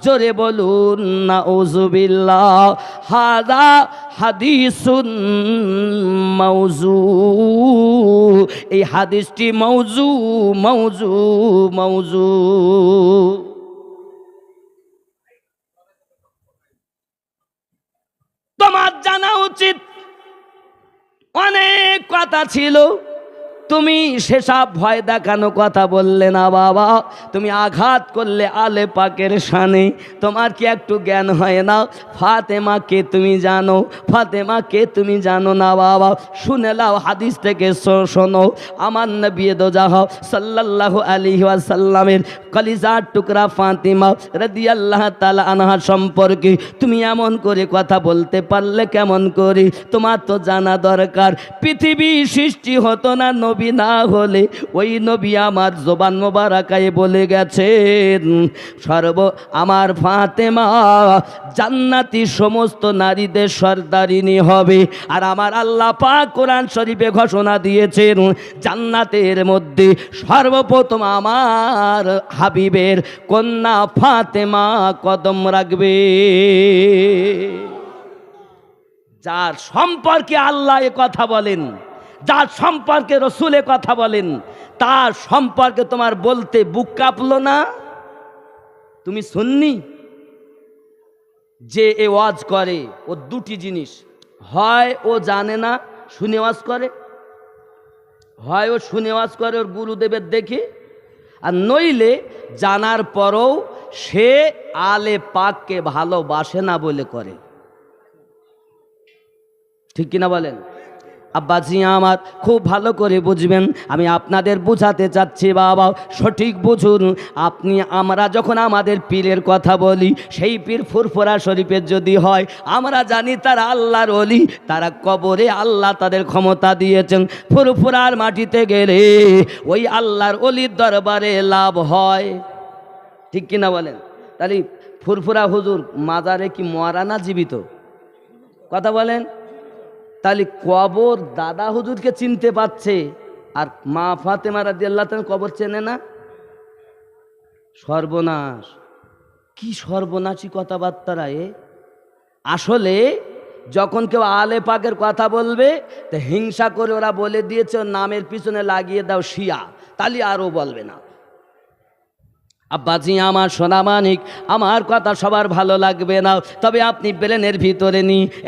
জোরে বলুন নাউযুবিল্লাহ। হাযা হাদিসুন মাউযু, এই হাদিসটি মাউযু মাউযু মাউযু। তোমার জানা উচিত, অনেক কথা ছিল, তুমি সেসব ভয় দেখানো কথা বললে না বাবা। তুমি আঘাত করলে আলে পাকের শানে। তোমার কি একটু জ্ঞান হয় না? ফাতেমাকে তুমি জানো, ফাতেমাকে তুমি জানো না বাবা? শুনে নাও, হাদিস থেকে শোনো। আমার নবী দো জাহান সাল্লাল্লাহু আলাইহি ওয়াসাল্লামের কলিজার টুকরা ফাতিমা রাদিয়াল্লাহু তাআলা আনহা সম্পর্কে তুমি এমন করে কথা বলতে পারলে কেমন করে? তোমার তো জানা দরকার, পৃথিবী সৃষ্টি হতো না নবী না হলে। ওই নবী আমার জবান মোবারকায় বলে গেছেন, আমার ফাতেমা জান্নাতি সমস্ত নারীদের সর্দারিনী হবে। আর আমার আল্লাহ পাক কোরআন শরীফে ঘোষণা দিয়েছেন, জান্নাতের মধ্যে সর্বপ্রথম আমার হাবিবের কন্যা ফাতেমা কদম রাখবে। যার সম্পর্কে আল্লাহ এ কথা বলেন, যার সম্পর্কে রসুল কথা বলেন, তার সম্পর্কে তোমার বলতে বুক কাঁপলো না? তুমি সুন্নি যে এ ওয়াজ করে, ও দুটি জিনিস, হয় ও জানে না শুনে ওয়াজ করে, হয় ও শুনে ওয়াজ করে ওর গুরুদেবের দেখে, আর নইলে জানার পরও সে আলে পাককে ভালোবাসে না বলে করে। ঠিক কিনা বলেন? আব্বাজি আমার খুব ভালো করে বুঝবেন, আমি আপনাদের বোঝাতে চাচ্ছি বাবা, সঠিক বুঝুন। আমরা যখন আমাদের পীরের কথা বলি, সেই পীর ফুরফুরা শরীফের যদি হয়, আমরা জানি তারা আল্লাহর ওলি, তারা কবরে আল্লাহ তাদের ক্ষমতা দিয়েছেন। ফুরফুরার মাটিতে গেলে ওই আল্লাহর ওলির দরবারে লাভ হয়, ঠিক কিনা বলেন? তাহলে ফুরফুরা হুজুর মাজারে কি মরা না জীবিত? কথা বলেন। তাহলে কবর দাদা হুজুরকে চিনতে পারছে, আর মা ফাতেমা রাদিয়াল্লাহু তাআলা কবর চেনে না? সর্বনাশ! কি সর্বনাশী কথাবার্তা এ! আসলে যখন কেউ আলে পাকের কথা বলবে, তো হিংসা করে ওরা বলে দিয়েছে ওর নামের পিছনে লাগিয়ে দাও শিয়া, তাহলে আরও বলবে না। আব্বাজি আমার সোনামানিক, আমার কথা সবার ভালো লাগবে না, তবে আপনি ব্রেনের ভিতরে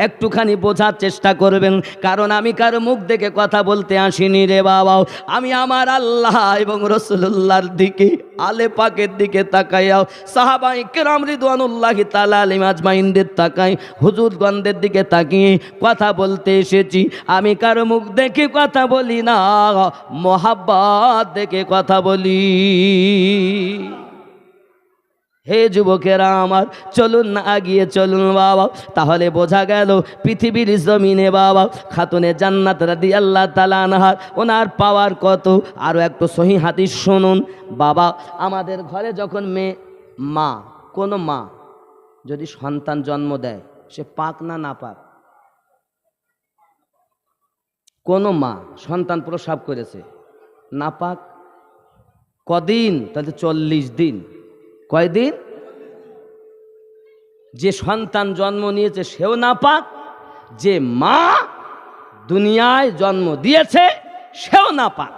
একটুখানি বোঝার চেষ্টা করবেন, কারণ আমি কারো মুখ দেখে কথা বলতে আসিনি রে বাবা। আমি আমার আল্লাহ এবং রাসূলুল্লাহর দিকে, আলে পাকের দিকে তাকাইয়াও, সাহাবায়ে কেরাম রিদওয়ানুল্লাহি তাআলা আলাইহিম আজমাইনদের তাকাই, হুজুরগণদের দিকে তাকিয়ে কথা বলতে এসেছি। আমি কারো মুখ দেখে কথা বলি না, মোহাব্বত দেখে কথা বলি। হে যুবকেরা আমার, চলুন না আগিয়ে চলুন বাবা, তাহলে বোঝা গেল পৃথিবীর জমিনে বাবা খাতুনে জান্নাত রাদিয়াল্লাহু তাআলা আনহা ওনার পাওয়ার কত। আরও একটু সহিহ হাদিস শুনুন বাবা। আমাদের ঘরে যখন মা কোনো মা যদি সন্তান জন্ম দেয়, সে পাক না না পাক? কোনো মা সন্তান প্রসব করেছে, না পাক? কদিন? তাহলে 40 দিন। কয়দিন? যে সন্তান জন্ম নিয়েছে সেও নাপাক, যে মা দুনিয়ায় জন্ম দিয়েছে সেও নাপাক।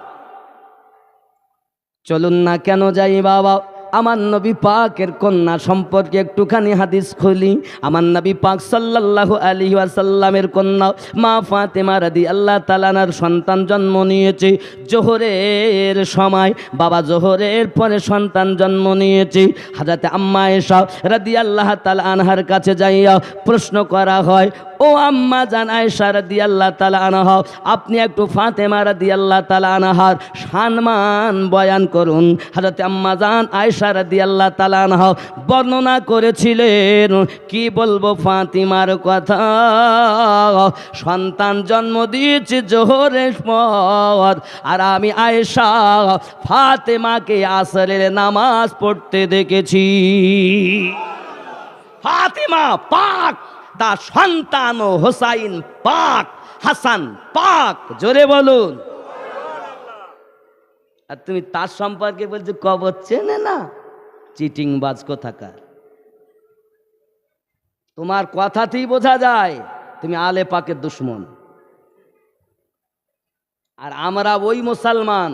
চলুন না কেন যাই বাবা, আমার নবী পাকের কন্যা সম্পর্কে একটুখানি হাদিস খুলি। আমার নবী পাক সাল্লাল্লাহু আলাইহি ওয়াসাল্লামের কন্যা মা ফাতেমা রাদিয়াল্লাহু তাআলা আনহার সন্তান জন্ম নিয়েছে জোহরের সময়। বাবা জোহরের পরে সন্তান জন্ম নিয়েছে। হযরতে আম্মা আয়েশা রাদিয়াল্লাহু তাআলা আনহার কাছে যাইয়া প্রশ্ন করা হয়, ও আম্মা জান আয়েশা রাদিয়াল্লাহু তাআলা আনহা, আপনি একটু ফাতেমা রাদিয়াল্লাহু তাআলা আনহার সম্মান বয়ান করুন। হযরতে আম্মা জান আয়েশা রাদিয়াল্লাহু তাআলা আনহা বর্ণনা করেছিলেন, কি বলবো ফাতিমার কথা, সন্তান জন্ম দিয়েছে জোহরের পর, আর আমি আয়েশা ফাতেমাকে আসরের নামাজ পড়তে দেখেছি। ফাতিমা পাক, তার সন্তান হোসাইন পাক, হাসান পাক, জোরে বলুন। আর তুমি তার সম্পর্কে বলছো কবর চেনে না? চিটিংবাজ কোথাকার! তোমার কথাতেই বোঝা যায় তুমি আলে পাকের দুশ্মন। আর আমরা ওই মুসলমান,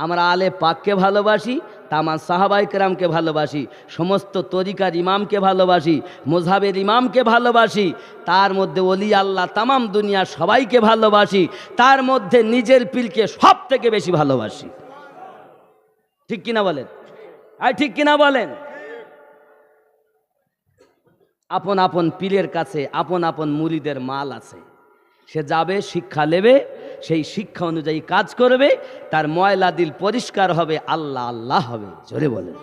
আমরা আলে পাককে ভালোবাসি, তামাম সাহাবায়ে কেরামকে ভালোবাসি, সমস্ত তরিকার ইমামকে ভালোবাসি, মযহাবের ইমামকে ভালোবাসি, তার মধ্যে ওলি আল্লাহ তামাম দুনিয়া সবাইকে ভালোবাসি, তার মধ্যে নিজের পীরকে সব থেকে বেশি ভালোবাসি। ঠিক কিনা বলেন? আর ঠিক কিনা বলেন? আপন আপন পীরের কাছে আপন আপন মুরিদের মাল আছে, সে যাবে, শিক্ষা নেবে, সেই শিক্ষা অনুযায়ী কাজ করবে, তার ময়লা দিল পরিষ্কার হবে, আল্লাহ আল্লাহ হবে। জোরে বলেন,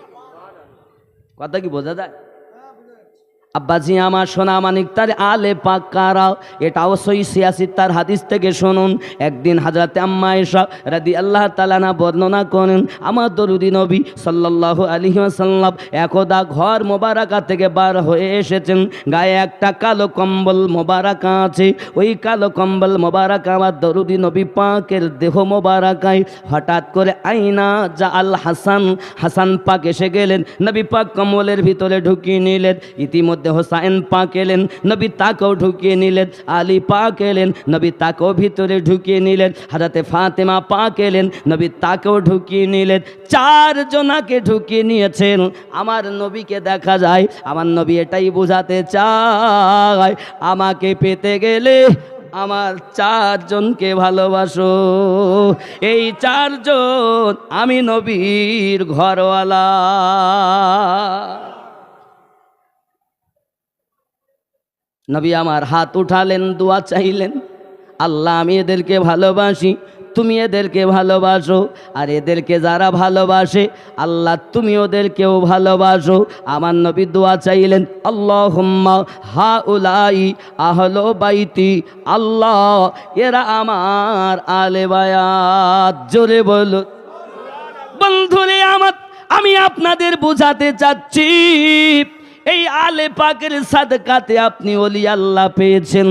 কথা কি বোঝা যায়? আব্বাজি আমার সোনা মানিক, তার আলে পাক কারা, এটাও সহিহ ৮৬ তার হাদিস থেকে শুনুন। একদিন হযরতে আম্মা আয়েশা রাদিয়াল্লাহু তাআলা আনহা বর্ণনা করেন, আমার দরুদি নবী সাল্লাল্লাহু আলাইহি ওয়াসাল্লাম একদা ঘর মোবারকা থেকে বার হয়ে এসেছেন, গায়ে একটা কালো কম্বল মোবারকা আছে, ওই কালো কম্বল মোবারকা আমার দরুদি নবী পাকের দেহ মোবারকায় হঠাৎ করে আইনা যা আল হাসান, হাসান পাক এসে গেলেন, নবী পাক কম্বলের ভিতরে ঢুকিয়ে নিলেন। ইতিমধ্যে হোসাইন পাক এলেন, নবী তাকেও ঢুকিয়ে নিলেন। আলী পাক এলেন, নবী তাকেও ভিতরে ঢুকিয়ে নিলেন। হযরতে ফাতেমা পাক এলেন, নবী তাকেও ঢুকিয়ে নিলেন। 4 জনাকে ঢুকিয়ে নিয়েছেন। আমার নবীকে দেখা যায়, আমার নবী এটাই বোঝাতে চায়, আমাকে পেতে গেলে আমার 4 জনকে ভালোবাসো। এই 4 জন আমি নবীর ঘরওয়ালা। নবী আমার হাত উঠালেন, দোয়া চাইলেন, আল্লাহ আমি এদেরকে ভালোবাসি, তুমি এদেরকে ভালোবাসো, আর এদেরকে যারা ভালোবাসে আল্লাহ তুমি ওদেরকেও ভালোবাসো। আমার নবী দোয়া চাইলেন, আল্লাহুম্মা হাউলাই আহলো বাইতি, আল্লাহ এরা আমার আলে বায়াত। জোরে বলো বন্ধুরে আমার, আমি আপনাদের বোঝাতে চাচ্ছি এই আলে পাকের সাদকাতে আপনি ওলি আল্লাহ পেয়েছেন।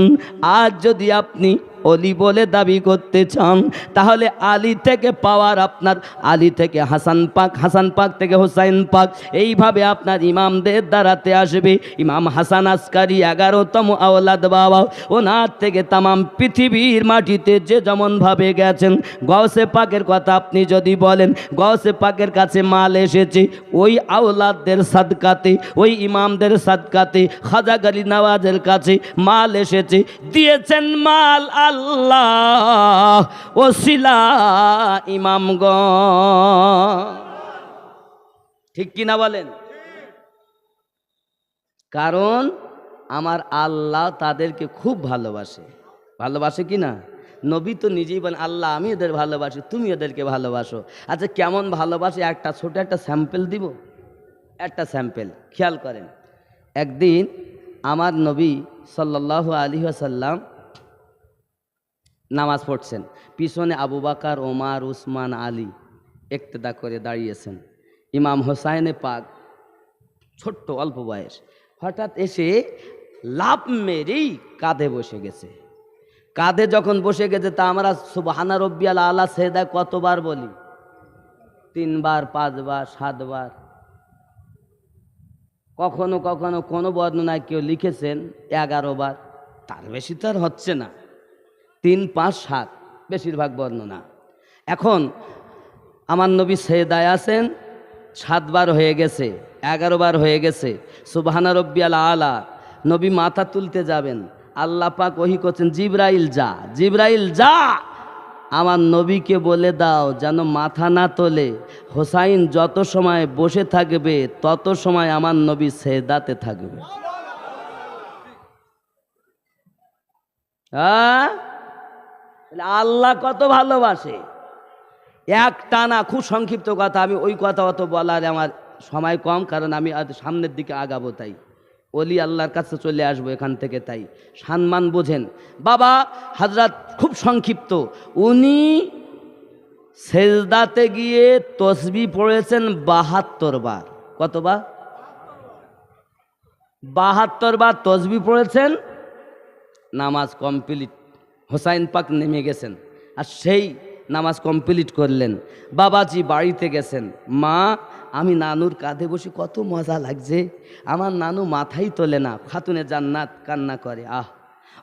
আজ যদি আপনি অলি বলে দাবি করতে চান তাহলে আলী থেকে পাওয়ার আপনার, আলী থেকে হাসান পাক, হাসান পাক থেকে হোসাইন পাক, এইভাবে আপনার ইমামদের দ্বারাতে আসবে। ইমাম হাসান আসকারি 11তম আওলাদ বাবা, ওনার থেকে তামাম পৃথিবীর মাটিতে যে যেমনভাবে গেছেন, গৌসে পাকের কথা আপনি যদি বলেন, গৌসে পাকের কাছে মাল এসেছে ওই আওলাদদের সাদকাতে, ওই ইমামদের সাদকাতে। খাজা গলি নওয়াজের কাছে মাল এসেছে, দিয়েছেন মাল আল্লাহ ওসিলা ইমামগণ। ঠিক কিনা বলেন? কারণ আমার আল্লাহ তাদেরকে খুব ভালোবাসে। ভালোবাসে কি না? নবী তো নিজেই বলেন, আল্লাহ আমি এদের ভালোবাসি, তুমি এদেরকে ভালোবাসো। আচ্ছা কেমন ভালোবাসে একটা ছোট একটা স্যাম্পল দিব, একটা স্যাম্পল খেয়াল করেন। একদিন আমার নবী সাল্লাল্লাহু আলাইহি ওয়াসাল্লাম নামাজ পড়ছেন, পিছনে আবু বকর, ওমর, উসমান, আলী ইক্তেদা করে দাঁড়িয়েছেন। ইমাম হোসাইনে পাক ছোট্ট অল্প বয়স, হঠাৎ এসে লাফ মেরেই কাঁধে বসে গেছে। কাঁধে যখন বসে গেছে তা আমরা সুবহানা রব্বিয়াল আলা সেজদা কতবার বলি? 3 বার, 5 বার, 7 বার। কখনো কখনো কোনো বর্ণনায় কেউ লিখেছেন 11 বার, তার বেশি তো আর হচ্ছে না। 3, 5, 7 বেশিরভাগ বর্ণনা। এখন আমার নবী সেজদায় আছেন, 7 বার হয়ে গেছে, 11 বার হয়ে গেছে। সুবহানা রব্বিয়াল আলা, নবী মাথা তুলতে যাবেন, আল্লাহ পাক ওহী করছেন, জিবরাইল যা, জিবরাইল যা, আমার নবীকে বলে দাও যেন মাথা না তোলে। হোসাইন যত সময় বসে থাকবে তত সময় আমার নবী সেজদাতে থাকবে। হ্যাঁ, আল্লাহ কত ভালোবাসে। এক টানা, খুব সংক্ষিপ্ত কথা, আমি ওই কথা অত বলার আমার সময় কম, কারণ আমি সামনের দিকে আগাবো, তাই ওলি আল্লাহর কাছে চলে আসবো এখান থেকে। তাই সম্মান বোঝেন বাবা। হযরত খুব সংক্ষিপ্ত, উনি সেজদাতে গিয়ে তসবিহ পড়েছেন 72 বার। কতবার? 72 বার তসবিহ পড়েছেন। নামাজ কমপ্লিট, হোসাইন পাক নেমে গেছেন আর সেই নামাজ কমপ্লিট করলেন। বাবাজি বাড়িতে গেছেন, মা আমি নানুর কাঁধে বসে কত মজা লাগছে, আমার নানু মাথাই তোলে না। খাতুনে জান্নাত কান্না করে, আহ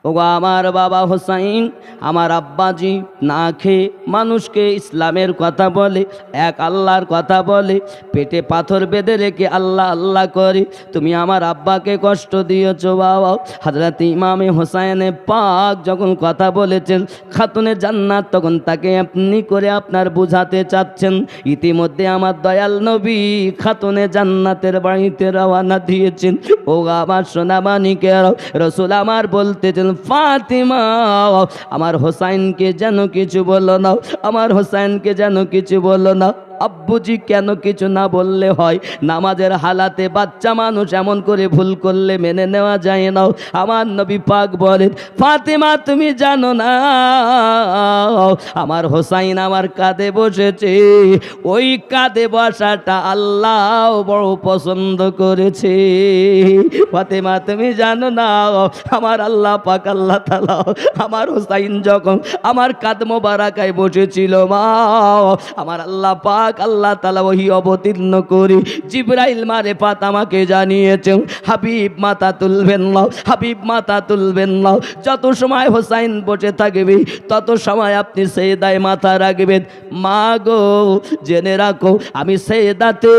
ওগো আমার বাবা হোসাইন, আমার আব্বাজি না খেয়ে মানুষকে ইসলামের কথা বলে, এক আল্লাহর কথা বলে, পেটে পাথর বেঁধে রেখে আল্লাহ আল্লাহ করে, তুমি আমার আব্বাকে কষ্ট দিয়েছ বাবা। হযরত ইমামে হোসাইনে পাক যখন কথা বলেছেন খাতুনে জান্নাত, তখন তাকে আপনি করে আপনার বুঝাতে চাচ্ছেন। ইতিমধ্যে আমার দয়াল নবী খাতুনে জান্নাতের বাড়িতে রওনা দিয়েছেন। ও আমার সোনামানিকের রাসূল আমার বলতেছেন, ফাতিমা আমার হোসাইনকে যেন কিছু বলো না, আমার হোসাইনকে যেন কিছু বলো না। আব্বুজি কেন কিছু না বললে হয়? নামাজের হালাতে বাচ্চা মানুষ এমন করে ভুল করলে মেনে নেওয়া যায় না। আমার নবী পাক বলেন, ফাতিমা তুমি জানো না আমার হোসাইন আমার কাঁধে বসেছে, ওই কাঁধে বসাটা আল্লাহ বড় পছন্দ করেছে। ফাতিমা তুমি জানো না আমার আল্লাহ পাক আল্লাহ তাআলা আমার হোসাইন যখন আমার কাঁধ মোবারকায় বসেছিল মা, আমার আল্লাহ পাক আল্লাহ তাআলা ওহী অবতীর্ণ করে জিবরাইল মারেফাত আমাকে জানিয়েছেন, হাবিব মাথা তুলবেন না, হাবিব মাথা তুলবেন না। যত সময় হোসাইন বসে থাকবে তত সময় আপনি সেজদায় মাথা রাখবেন। মা গো জেনে রাখো আমি সেজদাতে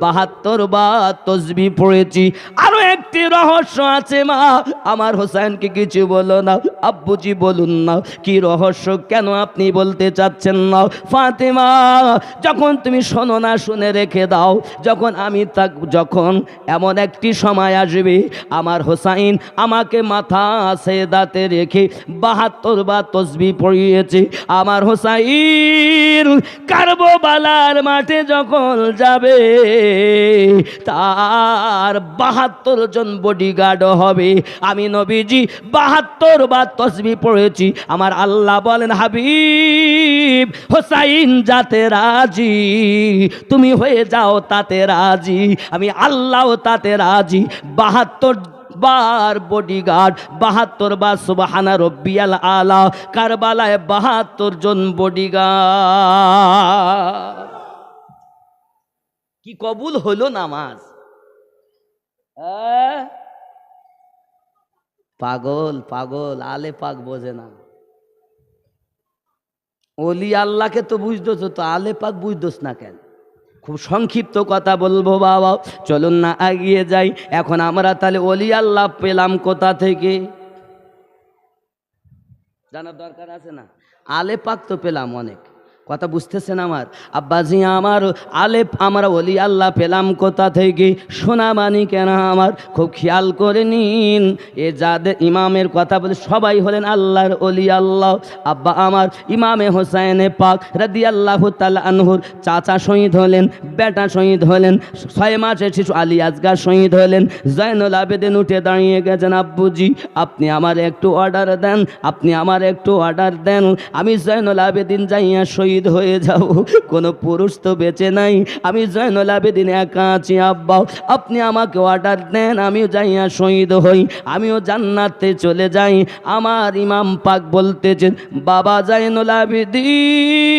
72 বার তাসবিহ পড়েছি। আরো এক একটি রহস্য আছে মা, আমার হোসেনকে কিছু বলো না। আব্বুজি বলুন না কি রহস্য, কেন আপনি বলতে চাচ্ছেন না? ফাতেমা যখন তুমি শোনো না, শুনে রেখে দাও, যখন এমন একটি সময় আসবে আমার হোসাইন আমাকে মাথা সেদাতে রেখে 72 বার তাসবিহ পড়িয়েছে। আমার হোসাইন কারবালার মাঠে যখন যাবে তার 72 জন বডিগার্ড হবে। আমি নবীজি 72 বার তাসবিহ পড়েছি। আমার আল্লাহ বলেন হাবিব হোসাইন যাতে রাজি, তুমি হয়ে যাও তাতে রাজি, আমি আল্লাহও তাতে রাজি। 72 বার বডিগার্ড, 72 বার সুবহানা রব্বিয়াল আলা। কারবালায় 72 জন বডিগার্ড। কি কবুল হলো নামাজ? পাগল পাগল, আলে পাক বোঝে না। ওলি আল্লাহকে তো বুঝতেছ, তো আলে পাক বুঝতোস না কেন? খুব সংক্ষিপ্ত কথা বলবো বাবা, চলুন না এগিয়ে যাই। এখন আমরা তাহলে ওলি আল্লাহ পেলাম কোথা থেকে জানার দরকার আছে না? আলে পাক তো পেলাম অনেক, কথা বুঝতেছেন আমার আব্বাজি? আমার আলেপ আমরা ওলি আল্লাহ পেলাম কোথা থেকে? শোনা মানি কেন আমার খুব খেয়াল করে নিন। এ যাদের ইমামের কথা বলে সবাই হলেন আল্লাহর ওলি আল্লাহ। আব্বা আমার ইমামে হোসাইনে পাক রাদিয়াল্লাহু তাআলা আনহুর চাচা শহীদ হলেন, বেটা শহীদ হলেন, 6 মাসের শিশু আলী আসগার শহীদ হলেন। জয়নুল আবেদিন উঠে দাঁড়িয়ে গেছেন, আব্বুজি আপনি আমার একটু অর্ডার দেন, আপনি আমার একটু অর্ডার দেন, আমি জয়নুল আবেদিন যাইয়া শহীদ হয়ে যাও। কোনো পুরুষ তো বেঁচে নাই, আমি জয়নুল আবেদিন একা আছি। আব্বা আপনি আমাকে অর্ডার দেন, আমিও যাইয়া শহীদ হই, আমিও জান্নাতে চলে যাই। আমার ইমাম পাক বলতেছেন বাবা জয়নুল আবেদিন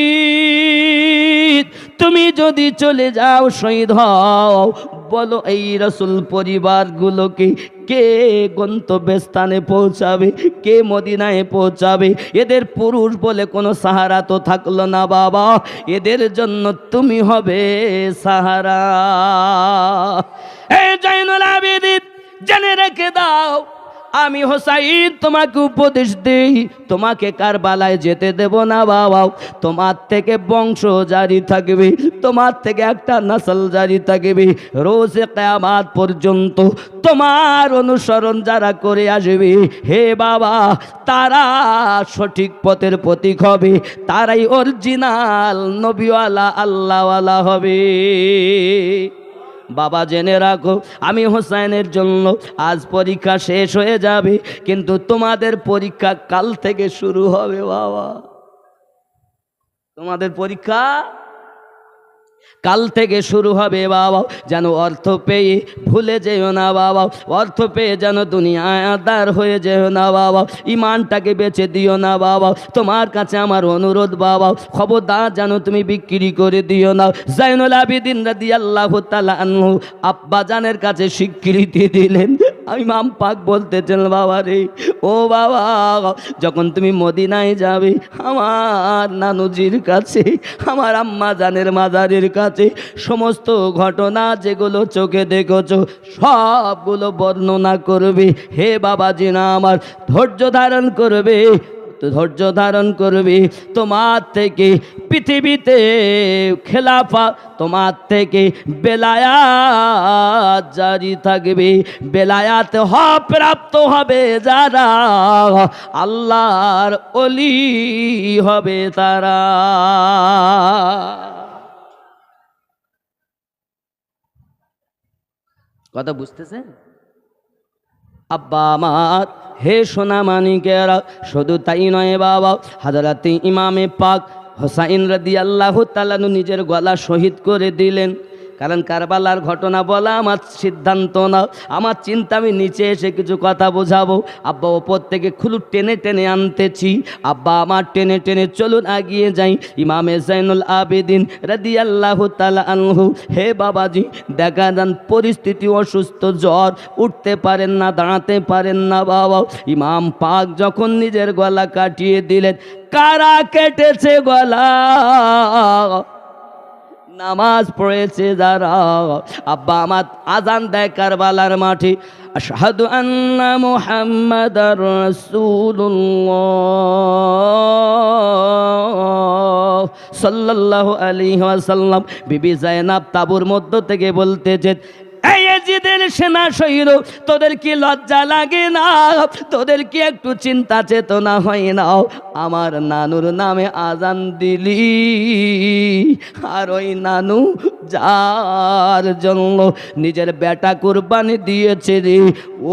তুমি যদি চলে যাও শহীদ হও, বলো এই রাসূল পরিবারগুলোকে কে গন্তব্যস্থানে পৌঁছাবে, কে মদিনায় পৌঁছাবে? এদের পুরুষ বলে কোনো সাহারা তো থাকলো না বাবা, এদের জন্য তুমি হবে সাহারা। এই জয়নুল আবেদিন জেনে রেখে দাও, আমি হোসাইন তোমাকে উপদেশ দেই, তোমাকে কারবালায় যেতে দেব না বাবা। তোমার থেকে বংশ জারি থাকবে, তোমার থেকে একটা নসল জারি থাকবে, রোজে কিয়ামত পর্যন্ত তোমার অনুসরণ যারা করে আসবে হে বাবা, তারা সঠিক পথের প্রতীক হবে, তারাই অরিজিনাল নবীওয়ালা আল্লাহওয়ালা হবে। বাবা জেনে রাখো, আমি হোসেনের জন্য আজ পরীক্ষা শেষ হয়ে যাবে, কিন্তু তোমাদের পরীক্ষা কাল থেকে শুরু হবে বাবা। তোমাদের পরীক্ষা কাল থেকে শুরু হবে বাবা। যেন অর্থ পেয়ে ভুলে যেও না বাবা, অর্থ পেয়ে যেন দুনিয়ায় আদার হয়ে যেও না বাবা, ইমানটাকে বেচে দিও না বাবা। তোমার কাছে আমার অনুরোধ বাবা, খবরদার যেন তুমি বিক্রি করে দিও না। জয়নুল আবেদিন রাদিয়াল্লাহু তাআলা আনহু আব্বা জানের কাছে স্বীকৃতি দিলেন। ইমাম পাক বলতেছেন বাবা রে, ও বাবা যখন তুমি মদিনায় যাবে আমার নানুজির কাছে, আমার আম্মা জানের মাজারের কাছে সমস্ত ঘটনা যেগুলো চোখে দেখেছো সবগুলো বর্ণনা করবে। হে বাবাজি না আমার, ধৈর্য ধারণ করবে, ধৈর্য ধারণ করবে। তোমার থেকে পৃথিবীতে খেলাফা, তোমার থেকে বেলায়াত জারি থাকবে। বেলায়াত প্রাপ্ত হবে যারা, আল্লাহর ওলি হবে তারা। কথা বুঝতেছেন আব্বা আমার? হে সোনা মানিকেরা, শুধু তাই নয় বাবা, হযরত ইমামে পাক হোসাইন রাদিয়াল্লাহু তাআলা নিজের গলা শহীদ করে দিলেন। কারণ কারবালার ঘটনা বলা আমার সিদ্ধান্ত না, আমার চিন্তা, আমি নিচে এসে কিছু কথা বোঝাবো। আব্বা ওপর থেকে খুলু টেনে টেনে আনতেছি, আব্বা আমার টেনে টেনে চলুন এগিয়ে যাই। ইমামে জয়নুল আবেদিন রাদিয়াল্লাহু তাআলা আনহু, হে বাবাজি দেখা যান পরিস্থিতি অসুস্থ, জ্বর, উঠতে পারেন না, দাঁড়াতে পারেন না বাবা। ইমাম পাক যখন নিজের গলা কাটিয়ে দিলেন, কারা কেটেছে গলা? নামাজ পড়েছে যারা, আব্বা আমার আজান দেয় কারবালার মাঠে, আশহাদু আন্না মুহাম্মাদার রাসূলুল্লাহ সাল্লাল্লাহু আলাইহি ওয়াসাল্লাম। বিবি যায়েনাব তাবুর মধ্য থেকে বলতেছে, এই ইয়াজিদের সেনা সৈন্য, তোদের কি লজ্জা লাগে না? তোদের কি একটু চিন্তা চেতনা হয় না? আমার নানুর নামে আজান দিলি, আর ওই নানু যার জন্য নিজের বেটা কুরবানি দিয়েছে রে,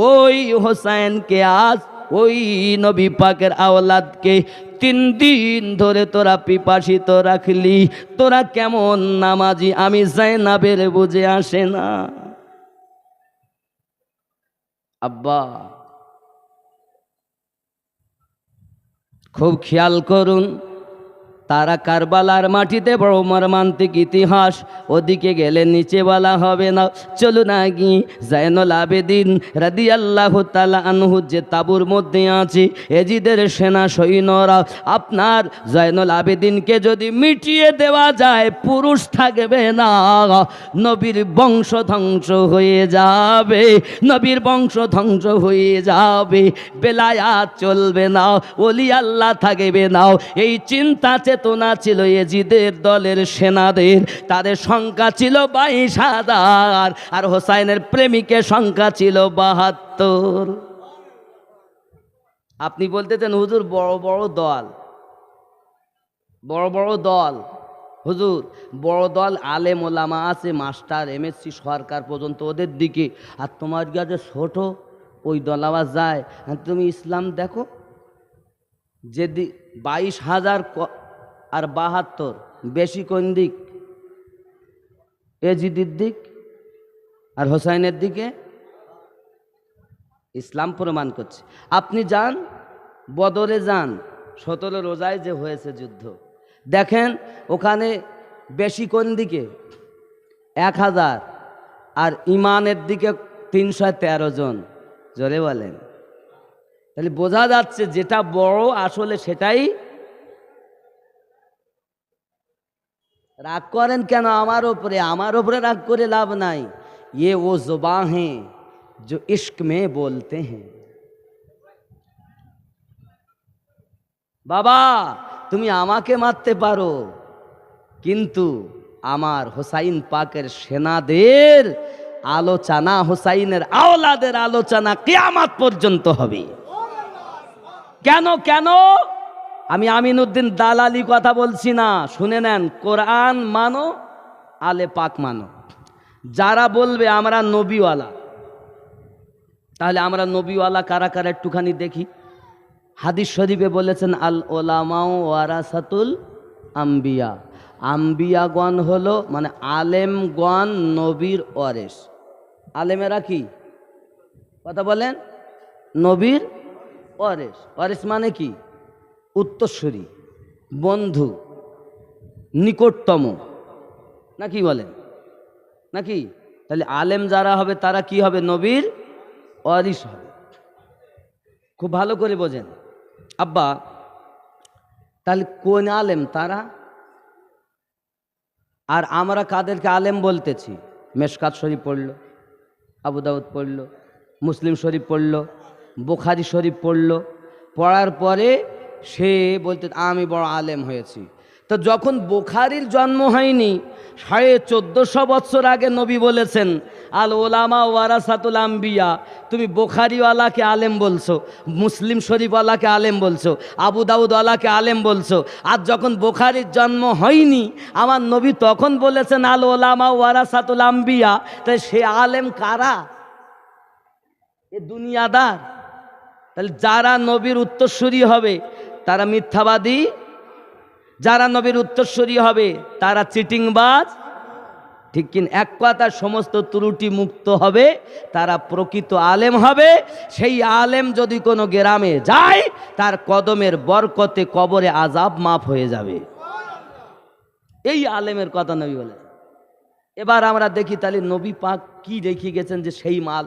ওই হোসেনকে আজ ওই নবী পাকের আওলাদকে 3 দিন ধরে তোরা পিপাসিত রাখলি। তোরা কেমন নামাজি আমি যায়েনাবের বুঝে আসে না। আব্বা খুব খেয়াল করুন, তারা কারবালার মাটিতে বড় মর্মান্তিক ইতিহাস, ওদিকে গেলে নিচে বলা হবে না। চলুন আগে জাইনুল আবেদিন রাদিয়াল্লাহু তাআলা আনহু যে তাবুর মধ্যে আছে, এজিদের সেনা সৈন্যরা, আপনার জাইনুল আবেদিনকে যদি মিটিয়ে দেওয়া যায় পুরুষ থাকবে না, নবীর বংশ ধ্বংস হয়ে যাবে, নবীর বংশ ধ্বংস হয়ে যাবে, বেলায়াত চলবে না, ওলি আল্লাহ থাকবে না। এই চিন্তা চেতনা ছিল এজিদের দলের সেনাদের, তাদের সংখ্যা ছিল 22,000, আর হোসাইনের প্রেমিকের সংখ্যা ছিল 72। আপনি বলতেছেন হুজুর বড় বড় দল, বড় বড় দল, হুজুর বড় দল আলেম ওলামা আছে, মাস্টার এমএসসি সরকার পর্যন্ত ওদের দিকে, আর তোমার কাছে ছোট ওই দল আবার যায়। তুমি ইসলাম দেখো, যদি 22,000 আর 72 বেশি কোন দিক? এজিদের দিক আর হোসাইনের দিকে। ইসলাম প্রমাণ করছে। আপনি যান বদরে, যান 17 রোজায় যে হয়েছে যুদ্ধ, দেখেন ওখানে বেশি কোন দিকে? 1000, আর ইমানের দিকে 313 জন। জোরে বলেন। তাহলে বোঝা যাচ্ছে যেটা বড় আসলে সেটাই। রাগ করেন কেন আমার ওপরে? আমার ওপরে রাগ করে লাভ নাই। ये वो जुबान हैं जो इश्क में बोलते हैं। বাবা তুমি আমাকে মারতে পারো, কিন্তু আমার হোসাইন পাকের সেনাদের আলোচনা, হোসাইনের আওলাদের আলোচনা কিয়ামত পর্যন্ত হবে। কেন কেন? আমি আমিনউদ্দিন দালালি কথা বলছি না, শুনে নেন। কোরআন মানো, আলে পাক মানো। যারা বলবে আমরা নবীওয়ালা, তাহলে আমরা নবীওয়ালা কারা কারা একটুখানি দেখি। হাদিস শরীফে বলেছেন আল ওলামাউ ওয়ারাসাতুল আম্বিয়া, আম্বিয়াগণ হলো মানে আলেমগণ নবীর ওয়ারিস। আলেমেরা কি কথা বলেন? নবীর ওয়ারিস। ওয়ারিস মানে কি? উত্তরসূরি, বন্ধু, নিকটতম, নাকি বলেন নাকি? তাহলে আলেম যারা হবে তারা কি হবে? নবীর ওয়ারিস হবে। খুব ভালো করে বোঝেন আব্বা। তাহলে কোন আলেম তারা? আর আমরা কাদেরকে আলেম বলতেছি? মেশকাত শরীফ পড়লো, আবু দাউদ পড়লো, মুসলিম শরীফ পড়লো, বুখারী শরীফ পড়লো, পড়ার পরে সে বলতে আমি বড় আলেম হয়েছি। তো যখন বুখারীর জন্ম হয়নি, 1450 বছর আগে নবী বলেছেন আল ওলামা ওয়ারাসাতুল আম্বিয়া, তুমি বুখারীওয়ালাকে আলেম বলছো, মুসলিম শরীফওয়ালাকে আলেম বলছো, আবু দাউদওয়ালাকে আলেম বলছো। আর যখন বুখারীর জন্ম হয়নি আমার নবী তখন বলেছেন আল ওলামা ওয়ারাসাতুল আম্বিয়া, তাই সে আলেম কারা? এ দুনিয়াদার। তাহলে যারা নবীর উত্তরসূরি হবে তারা মিথ্যাবাদী, যারা নবীর উত্তরসূরি হবে তারা চিটিংবাজ, ঠিক কিনা? এক কথা সমস্ত ত্রুটি মুক্ত হবে, তারা প্রকৃত আলেম হবে। সেই আলেম যদি কোনো গ্রামে যায় তার কদমের বরকতে কবরে আযাব মাফ হয়ে যাবে। এই আলেমের কথা নবী বলে। এবার আমরা দেখি তাহলে নবী পাক কি রেখে গেছেন যে সেই মাল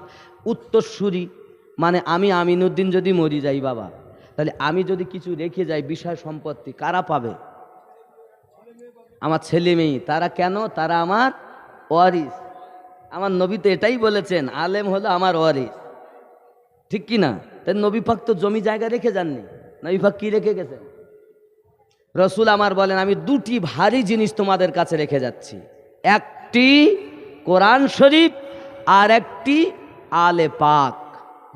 উত্তরসূরি। মানে আমি আমিনউদ্দিন যদি মরি যাই বাবা, তাহলে আমি যদি কিছু রেখে যাই বিষয় সম্পত্তি, কারা পাবে? আমার ছেলে মেয়ে, তারা কেন? তারা আমার ওয়ারিস। আমার নবী তো এটাই বলেছেন, আলেম হলো আমার ওয়ারিস, ঠিক কি না? তাই নবী পাক তো জমি জায়গা রেখে যাননি। নবী পাক কি রেখে গেছেন? রসুল আমার বলেন, আমি দুটি ভারী জিনিস তোমাদের কাছে রেখে যাচ্ছি, একটি কোরআন শরীফ আর একটি আলে পাক।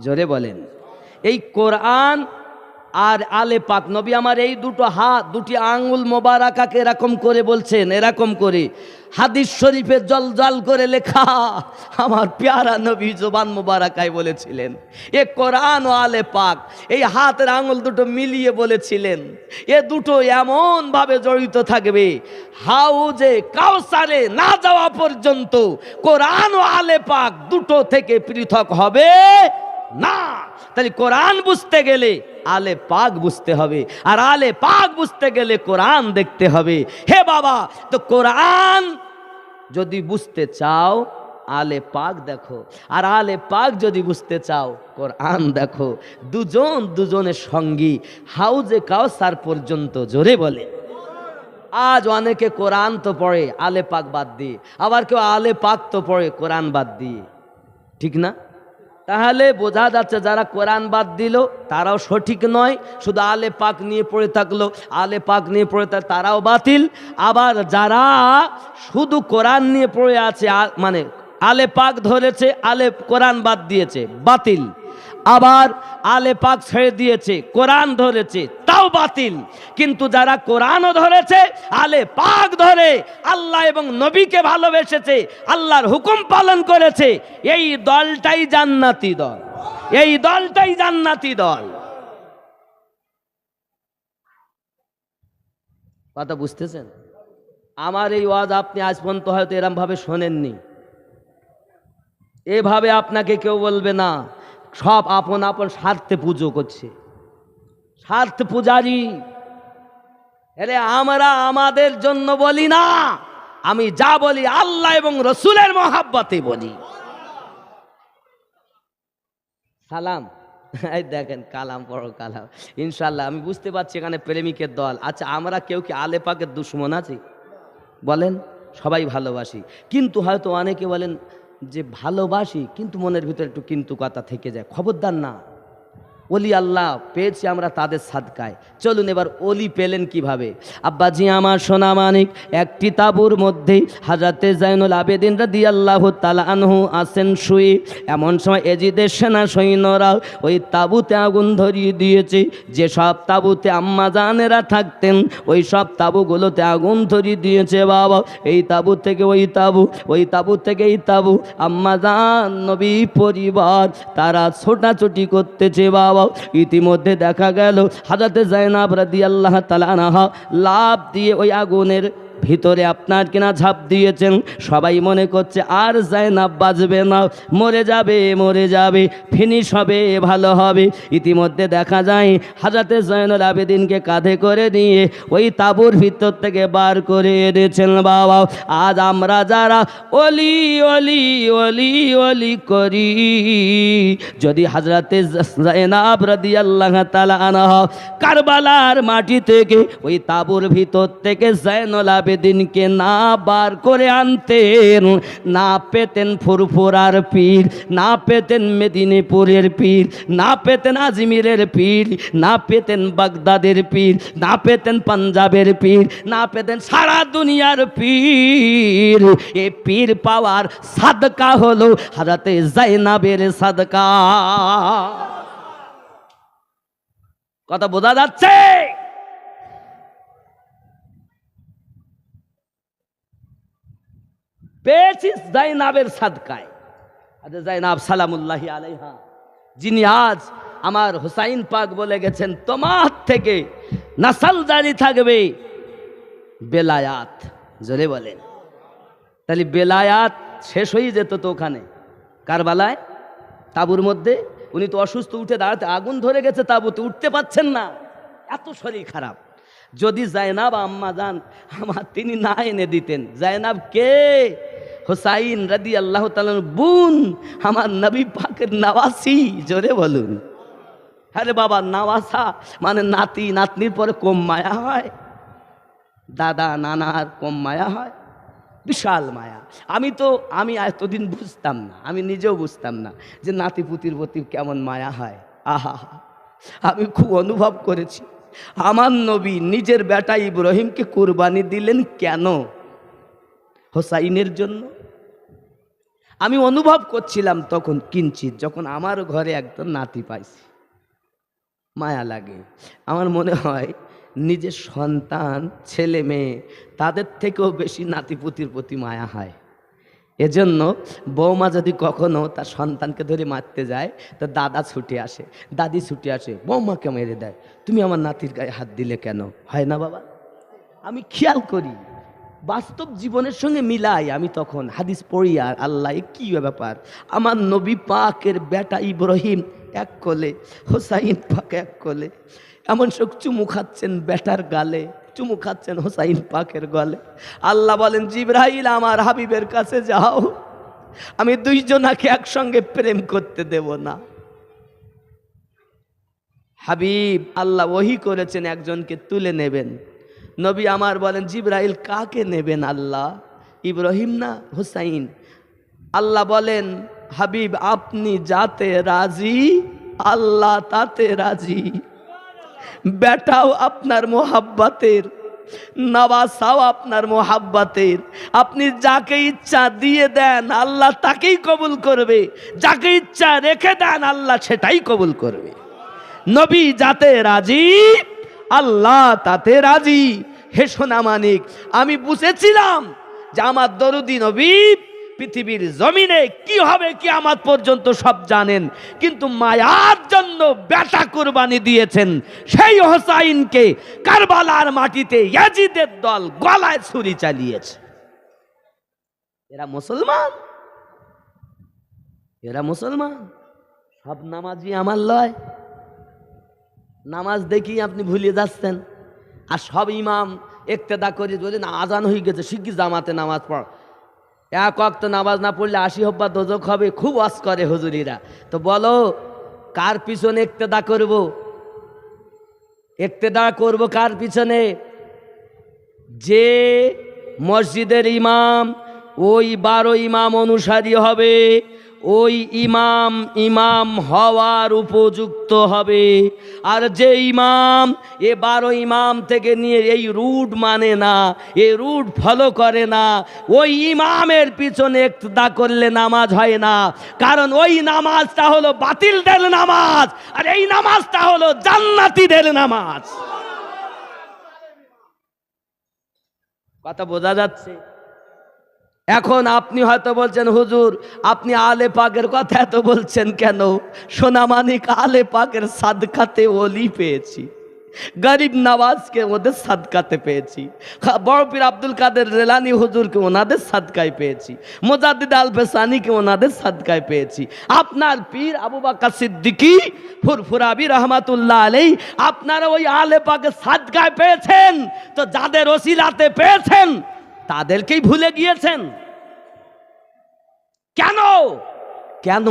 জোরে বলেন। এই কোরআন আর আলে পাক, নবী আমার এই দুটো হাত, দুটি আঙ্গুল মোবারকাকে এরকম করে বলছেন, এরকম করে হাদিস শরীফে জল জল করে লেখা, আমার প্যারা নবী জবান মোবারকায় বলেছিলেন, এ কোরআন ও আলে পাক, এই হাতের আঙ্গুল দুটো মিলিয়ে বলেছিলেন, এ দুটো এমন ভাবে জড়িত থাকবে, হাউজে কাউসারে না যাওয়া পর্যন্ত কোরআন ও আলে পাক দুটো থেকে পৃথক হবে না। তাহলে কোরআন বুঝতে গেলে আলে পাক বুঝতে হবে, আর আলে পাক বুঝতে গেলে কোরআন দেখতে হবে। হে বাবা, তো কোরআন যদি বুঝতে চাও আলে পাক দেখো, আর আলে পাক যদি বুঝতে চাও কোরআন দেখো। দুজন দুজনের সঙ্গী, হাউজে কাউসার পর্যন্ত। জোরে বলে। আজ অনেকে কোরআন তো পড়ে আলে পাক বাদ দিয়ে, আবার কেউ আলে পাক তো পড়ে কোরআন বাদ দিয়ে, ঠিক না? তাহলে বোঝা যাচ্ছে যারা কোরআন বাদ দিল তারাও সঠিক নয়, শুধু আলে পাক নিয়ে পড়ে থাকলো, আলে পাক নিয়ে পড়ে থাকলো, তারাও বাতিল। আবার যারা শুধু কোরআন নিয়ে পড়ে আছে, মানে আলে পাক ধরেছে, আলে কোরআন বাদ দিয়েছে, বাতিল। আবার আলে পাক ছেড়ে দিয়েছে, কোরআন ধরেছে, তাও বাতিল। কিন্তু যারা কোরআনও ধরেছে, আলে পাক ধরে আল্লাহ এবং নবীকে ভালোবেসেছে, আল্লাহর হুকুম পালন করেছে, এই দলটাই জান্নাতি দল, এই দলটাই জান্নাতি দল। কথা বুঝতেছেন? আমার এই ওয়াজ আপনি আজ পর্যন্ত হয়তো এরম ভাবে শোনেননি, এভাবে আপনাকে কেউ বলবে না। সব আপন আপন স্বার্থে পুজো করছে, স্বার্থ পূজারি। আরে আমরা আমাদের জন্য বলি না, আমি যা বলি আল্লাহ এবং রসুলের মহাব্বতে বলি। সালাম, এই দেখেন কালাম পড়ো, কালাম। ইনশাল্লাহ আমি বুঝতে পারছি এখানে প্রেমিকের দল। আচ্ছা, আমরা কেউ কি আলে পাকের দুশ্মন আছি? বলেন। সবাই ভালোবাসি, কিন্তু হয়তো অনেকে বলেন যে ভালোবাসি কিন্তু মনের ভিতরে একটু কিন্তু কথা থেকে যায়। খবরদার না, ওলি আল্লাহ পেয়েছি আমরা তাদের সাদকায়। চলুন এবার ওলি পেলেন কিভাবে। আব্বাজি আমার সোনা মানিক, একটি তাঁবুর মধ্যে হাজরাতে জাইনুল আবেদিন রাদিয়াল্লাহু তাআলা আনহু আসেন শুয়ে। এমন সময় এজিদের সেনা সৈন্যরা ওই তাঁবুতে আগুন ধরিয়ে দিয়েছে। যেসব তাঁবুতে আম্মা জানেরা থাকতেন ওই সব তাঁবুগুলোতে আগুন ধরিয়ে দিয়েছে বাবা। এই তাঁবু থেকে ওই তাঁবু, ওই তাঁবু থেকে এই তাঁবু, আম্মা জান নবী পরিবার তারা ছোটাছুটি করতেছে বাবা। ইতিমধ্যে দেখা গেল হযরত যায়েনব রাদিয়াল্লাহু তাআলা আনহা লাফ দিয়ে ওই আগুনের ভিতরে আপনার কিনা ঝাঁপ দিয়েছেন। সবাই মনে করছে আর যায়েনব বাঁচবে না, মরে যাবে, মরে যাবে, ফিনিশ হবে, ভালো হবে। ইতিমধ্যে দেখা যায় হযরত যায়েনুল আবেদিনকে কাঁধে করে নিয়ে ওই তাঁবুর ভিতর থেকে বার করে এনেছেন বাবা। আজ আমরা যারা ওলি ওলি ওলি ওলি করি, যদি হযরত যায়েনব রাদিয়াল্লাহু তাআলা আনহা কারবালার মাটি থেকে ওই তাঁবুর ভিতর থেকে যায়েনুল আবেদিনকে না বার করে আনতেন, না পেতেন ফুরফুরার পীর, না পেতেন মেদিনীপুরের পীর, না পেতেন আজমিরের পীর, না পেতেন বাগদাদের পীর, না পেতেন পাঞ্জাবের পীর, না পেতেন সারা দুনিয়ার পীর, এ পীর পাওয়ার সাদকা হলো হযরত যায়েনবের সাদকা। কথা বোঝা যাচ্ছে? পেয়েছি যায়েনবের সাদকায়। যায়েনব সালামুল্লাহি আলাইহা, যিনি আজ আমার হুসাইন পাক বলে গেছেন তোমার থেকে নাসাল জারি থাকবে বেলায়াত। জোরে বলেন। তাহলে বেলায়াত শেষ হয়ে যেত তো ওখানে কারবালায় তাঁবুর মধ্যে। উনি তো অসুস্থ, উঠে দাঁড়াতে, আগুন ধরে গেছে তাঁবুতে, উঠতে পাচ্ছেন না, এত শরীর খারাপ। যদি যায়েনব আম্মা জান আমার তিনি না এনে দিতেন, যায়েনব কে? হুসাইন রাদিয়াল্লাহু তাআলা বোন, আমার নবী পাকের নওয়াসি। জোরে বলুন। আরে বাবা, নওয়াসা মানে নাতি, নাতনির পরে কম মায়া হয়? দাদা নানার কম মায়া হয়? বিশাল মায়া। আমি এতদিন বুঝতাম না, আমি নিজেও বুঝতাম না যে নাতিপুতির প্রতি কেমন মায়া হয়। আহা, আমি খুব অনুভব করেছি। আমার নবী নিজের বেটা ইব্রাহিমকে কুরবানি দিলেন কেন? হোসাইনের জন্য। আমি অনুভব করছিলাম তখন কিঞ্চিত, যখন আমার ঘরে একদম নাতি পাইছি, মায়া লাগে। আমার মনে হয় নিজের সন্তান, ছেলে মেয়ে, তাদের থেকেও বেশি নাতিপুতির প্রতি মায়া হয়। এজন্য বৌমা যদি কখনো তার সন্তানকে ধরে মারতে যায়, তো দাদা ছুটে আসে, দাদি ছুটে আসে, বৌমাকে মেরে দেয়। তুমি আমার নাতির গায়ে হাত দিলে কেন? হয় না বাবা? আমি খেয়াল করি, বাস্তব জীবনের সঙ্গে মিলাই। আমি তখন হাদিস পড়ি, আর আল্লাহ কি ব্যাপার, আমার নবী পাকের বেটা ইব্রাহিম এক কোলে, হোসাইন পাক এক কোলে, এমন সব চুমু খাচ্ছেন বেটার গালে, চুমু খাচ্ছেন হোসাইন পাকের গলে। আল্লাহ বলেন, জিবরাইল আমার হাবিবের কাছে যাও, আমি দুইজনাকে একসঙ্গে প্রেম করতে দেব না। হাবিব আল্লাহ ওহী করেছেন একজনকে তুলে নেবেন। নবী আমার বলেন, জিবরাইল কাকে নেবেন আল্লাহ? ইব্রাহিম না হুসাইন? আল্লাহ বলেন, হাবিব আপনি যাতে রাজি, আল্লাহ তাতে রাজি। বেটাও আপনার মোহাব্বতের, নওয়াসাও আপনার মোহাব্বতের। আপনি যাকে ইচ্ছা দিয়ে দেন, আল্লাহ তাকেই কবুল করবে। যাকে ইচ্ছা রেখে দেন, আল্লাহ সেটাই কবুল করবে। নবী যাতে রাজি, আল্লাহ তাতে রাজি। হে সোনা মানিক, আমি বুঝেছিলাম যে আমার দরুদি নবী পৃথিবীর জমিনে কি হবে কিয়ামত পর্যন্ত সব জানেন, কিন্তু মায়ার জন্য বেটা কুরবানি দিয়েছেন সেই হোসাইনকে কারবালার মাটিতে ইয়াজিদের দল গলায় ছুরি চালিয়েছে। এরা মুসলমান, এরা মুসলমান। সব নামাজি আমার লয়, নামাজ দেখি আপনি ভুলে যাচ্ছেন। আর সব ইমাম ইক্তেদা করে যদি না আজান হয়ে গেছে শিগগির জামাতে নামাজ পড়, এক ওয়াক্ত নামাজ না পড়লে 80 হব্বা দোজক হবে, খুব ওয়াজ করে হুজুরিরা। তো বলো কার পিছনে ইক্তেদা করব? ইক্তেদা করব কার পিছনে? যে মসজিদের ইমাম ওই 12 ইমাম অনুসারী হবে, ওই ইমাম ইমাম হওয়ার উপযুক্ত হবে। আর যে ইমাম 12 ইমাম থেকে নিয়ে এই রুট মানে না, এই রুট ফলো করে না, ওই ইমামের পিছনে ইক্তেদা করলে নামাজ হয় না। কারণ ওই নামাজটা হলো বাতিলদের নামাজ, আর এই নামাজটা হলো জান্নাতীদের নামাজ। কথা বোঝা যাচ্ছে? এখন আপনি হয়তো বলছেন, হুজুর আপনি আলে পাকের কথা এত বলছেন কেন? সোনামানিক, আলে পাকের সাদকাতে ওলি পেয়েছি, গরিব নওয়াজকে ওদের সাদকাতে পেয়েছি, বড় পীর আব্দুল কাদের জেলানি হুজুরকে ওনাদের সাদকায় পেয়েছি, মুজাদ্দিদ আল ফেসানিকে ওনাদের সাদকায় পেয়েছি। আপনার পীর আবু বকর সিদ্দিকী ফুরফুরাবি রহমাতুল্লাহ আলাইহি আপনারা ওই আলে পাকের সাদকায় পেয়েছেন। তো যাদের ওসিলাতে পেয়েছেন তাদেরকেই ভুলে গিয়েছেন কেন? কেন?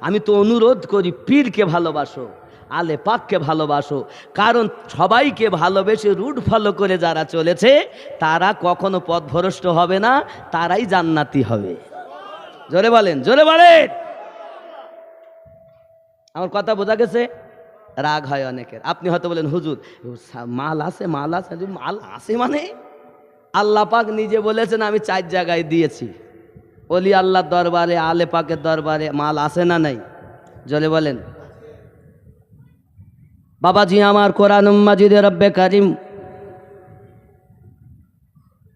আমি তো অনুরোধ করি, পীরকে ভালোবাসো, আলে পাককে ভালোবাসো। কারণ সবাইকে ভালোবেসে রুট ফলো করে যারা চলেছে তারা কখনো পথভ্রষ্ট হবে না, তারাই জান্নাতি হবে। জোরে বলেন, জোরে বলেন। আমার কথা বোঝা গেছে? রাগ হয় অনেকের। আপনি হয়তো বলেন, হুজুর মাল আছে, মাল আছে। মাল আছে মানে আল্লাহ পাক নিজে বলেছেন আমি 4 জায়গায় দিয়েছি। ওলি আল্লাহর দরবারে, আলে পাকের দরবারে মাল আছে না নাই? জোরে বলেন। বাবাজি আমার, কোরআন মাজিদে রব্বে কারিম,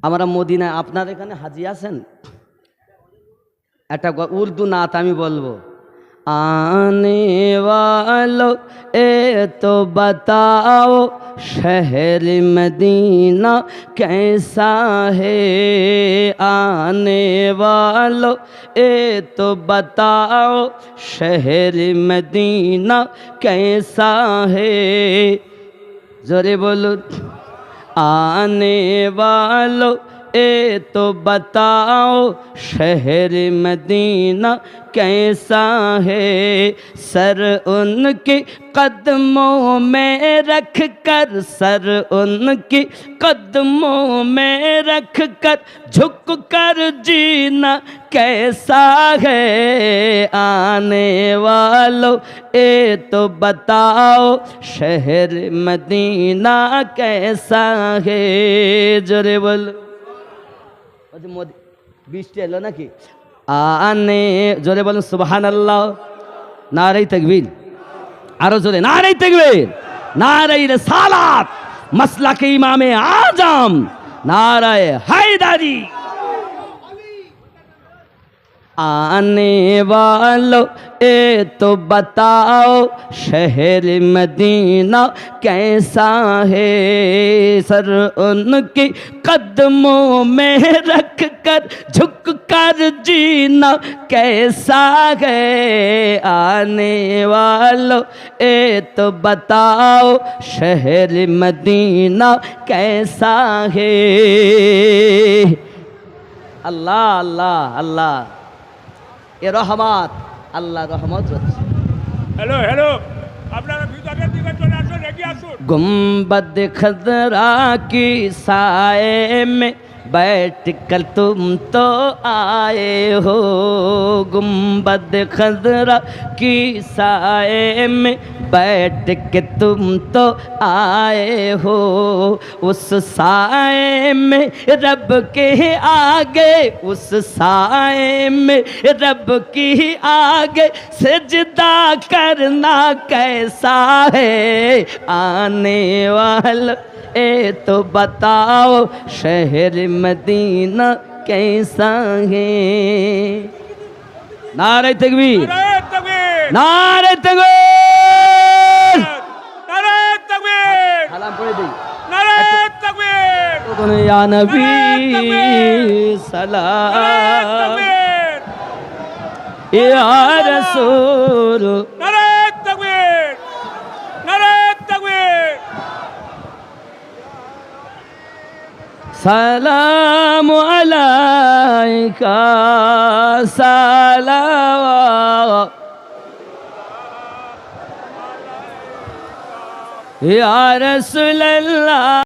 আমরা মদিনায়, আপনার এখানে হাজি আছেন? একটা উর্দু নাত আমি বলবো। आने वालों ए तो बताओ शहर मदीना कैसा है, आने वालों ए तो बताओ शहर मदीना कैसा है। जोरे बोलो, आने वालों ए तो बताओ शहर मदीना कैसा है। सर उनके कदमों में रख कर, सर उनके कदमों में रख कर झुक कर जीना कैसा है। आने वालों ए तो बताओ शहर मदीना कैसा है। जोरे बोलो मोदी বৃষ্টি এলো নাকি? आने जोरे बोलो सुबहानाल्लाह, नारे तकबीर, आरो जोरे नारे तकबीर, नारे रिसालत, मसलक इमाम आजम, नारे हैदरी। आने वालों ए तो बताओ शहर मदीना कैसा है। सर उनके कदमों में रख कर झुक कर जीना कैसा है। आने वालों ए तो बताओ शहर मदीना कैसा है। अल्लाह अल्लाह अल्लाह এ রহমত, আল্লাহ রহমত হচ্ছে। হ্যালো হ্যালো, আপনারা ভিতরের দিকে চলে আসুন, এগিয়ে আসুন। गुम्बद खजरा की साए में बैठ कर तुम तो आए हो। गुम्बद खजरा की साए में बैठ के तुम तो आए हो। उस साए में रब के आगे, उस साए में रब की आगे सजदा करना कैसा है। आने वाला ए तो बताओ शहर मदीना कैसा है। नारे तकबीर, নারে তাকবীর, नारे तकबीर। নারে তাকবীর, সালাম পড়ে দিই নারে তাকবীর, या नबी নারে सलाम তাকবীর, या रसूल নারে তাকবীর, নারে তাকবীর। सलाम अलैका सलाम या रसूल अल्लाह।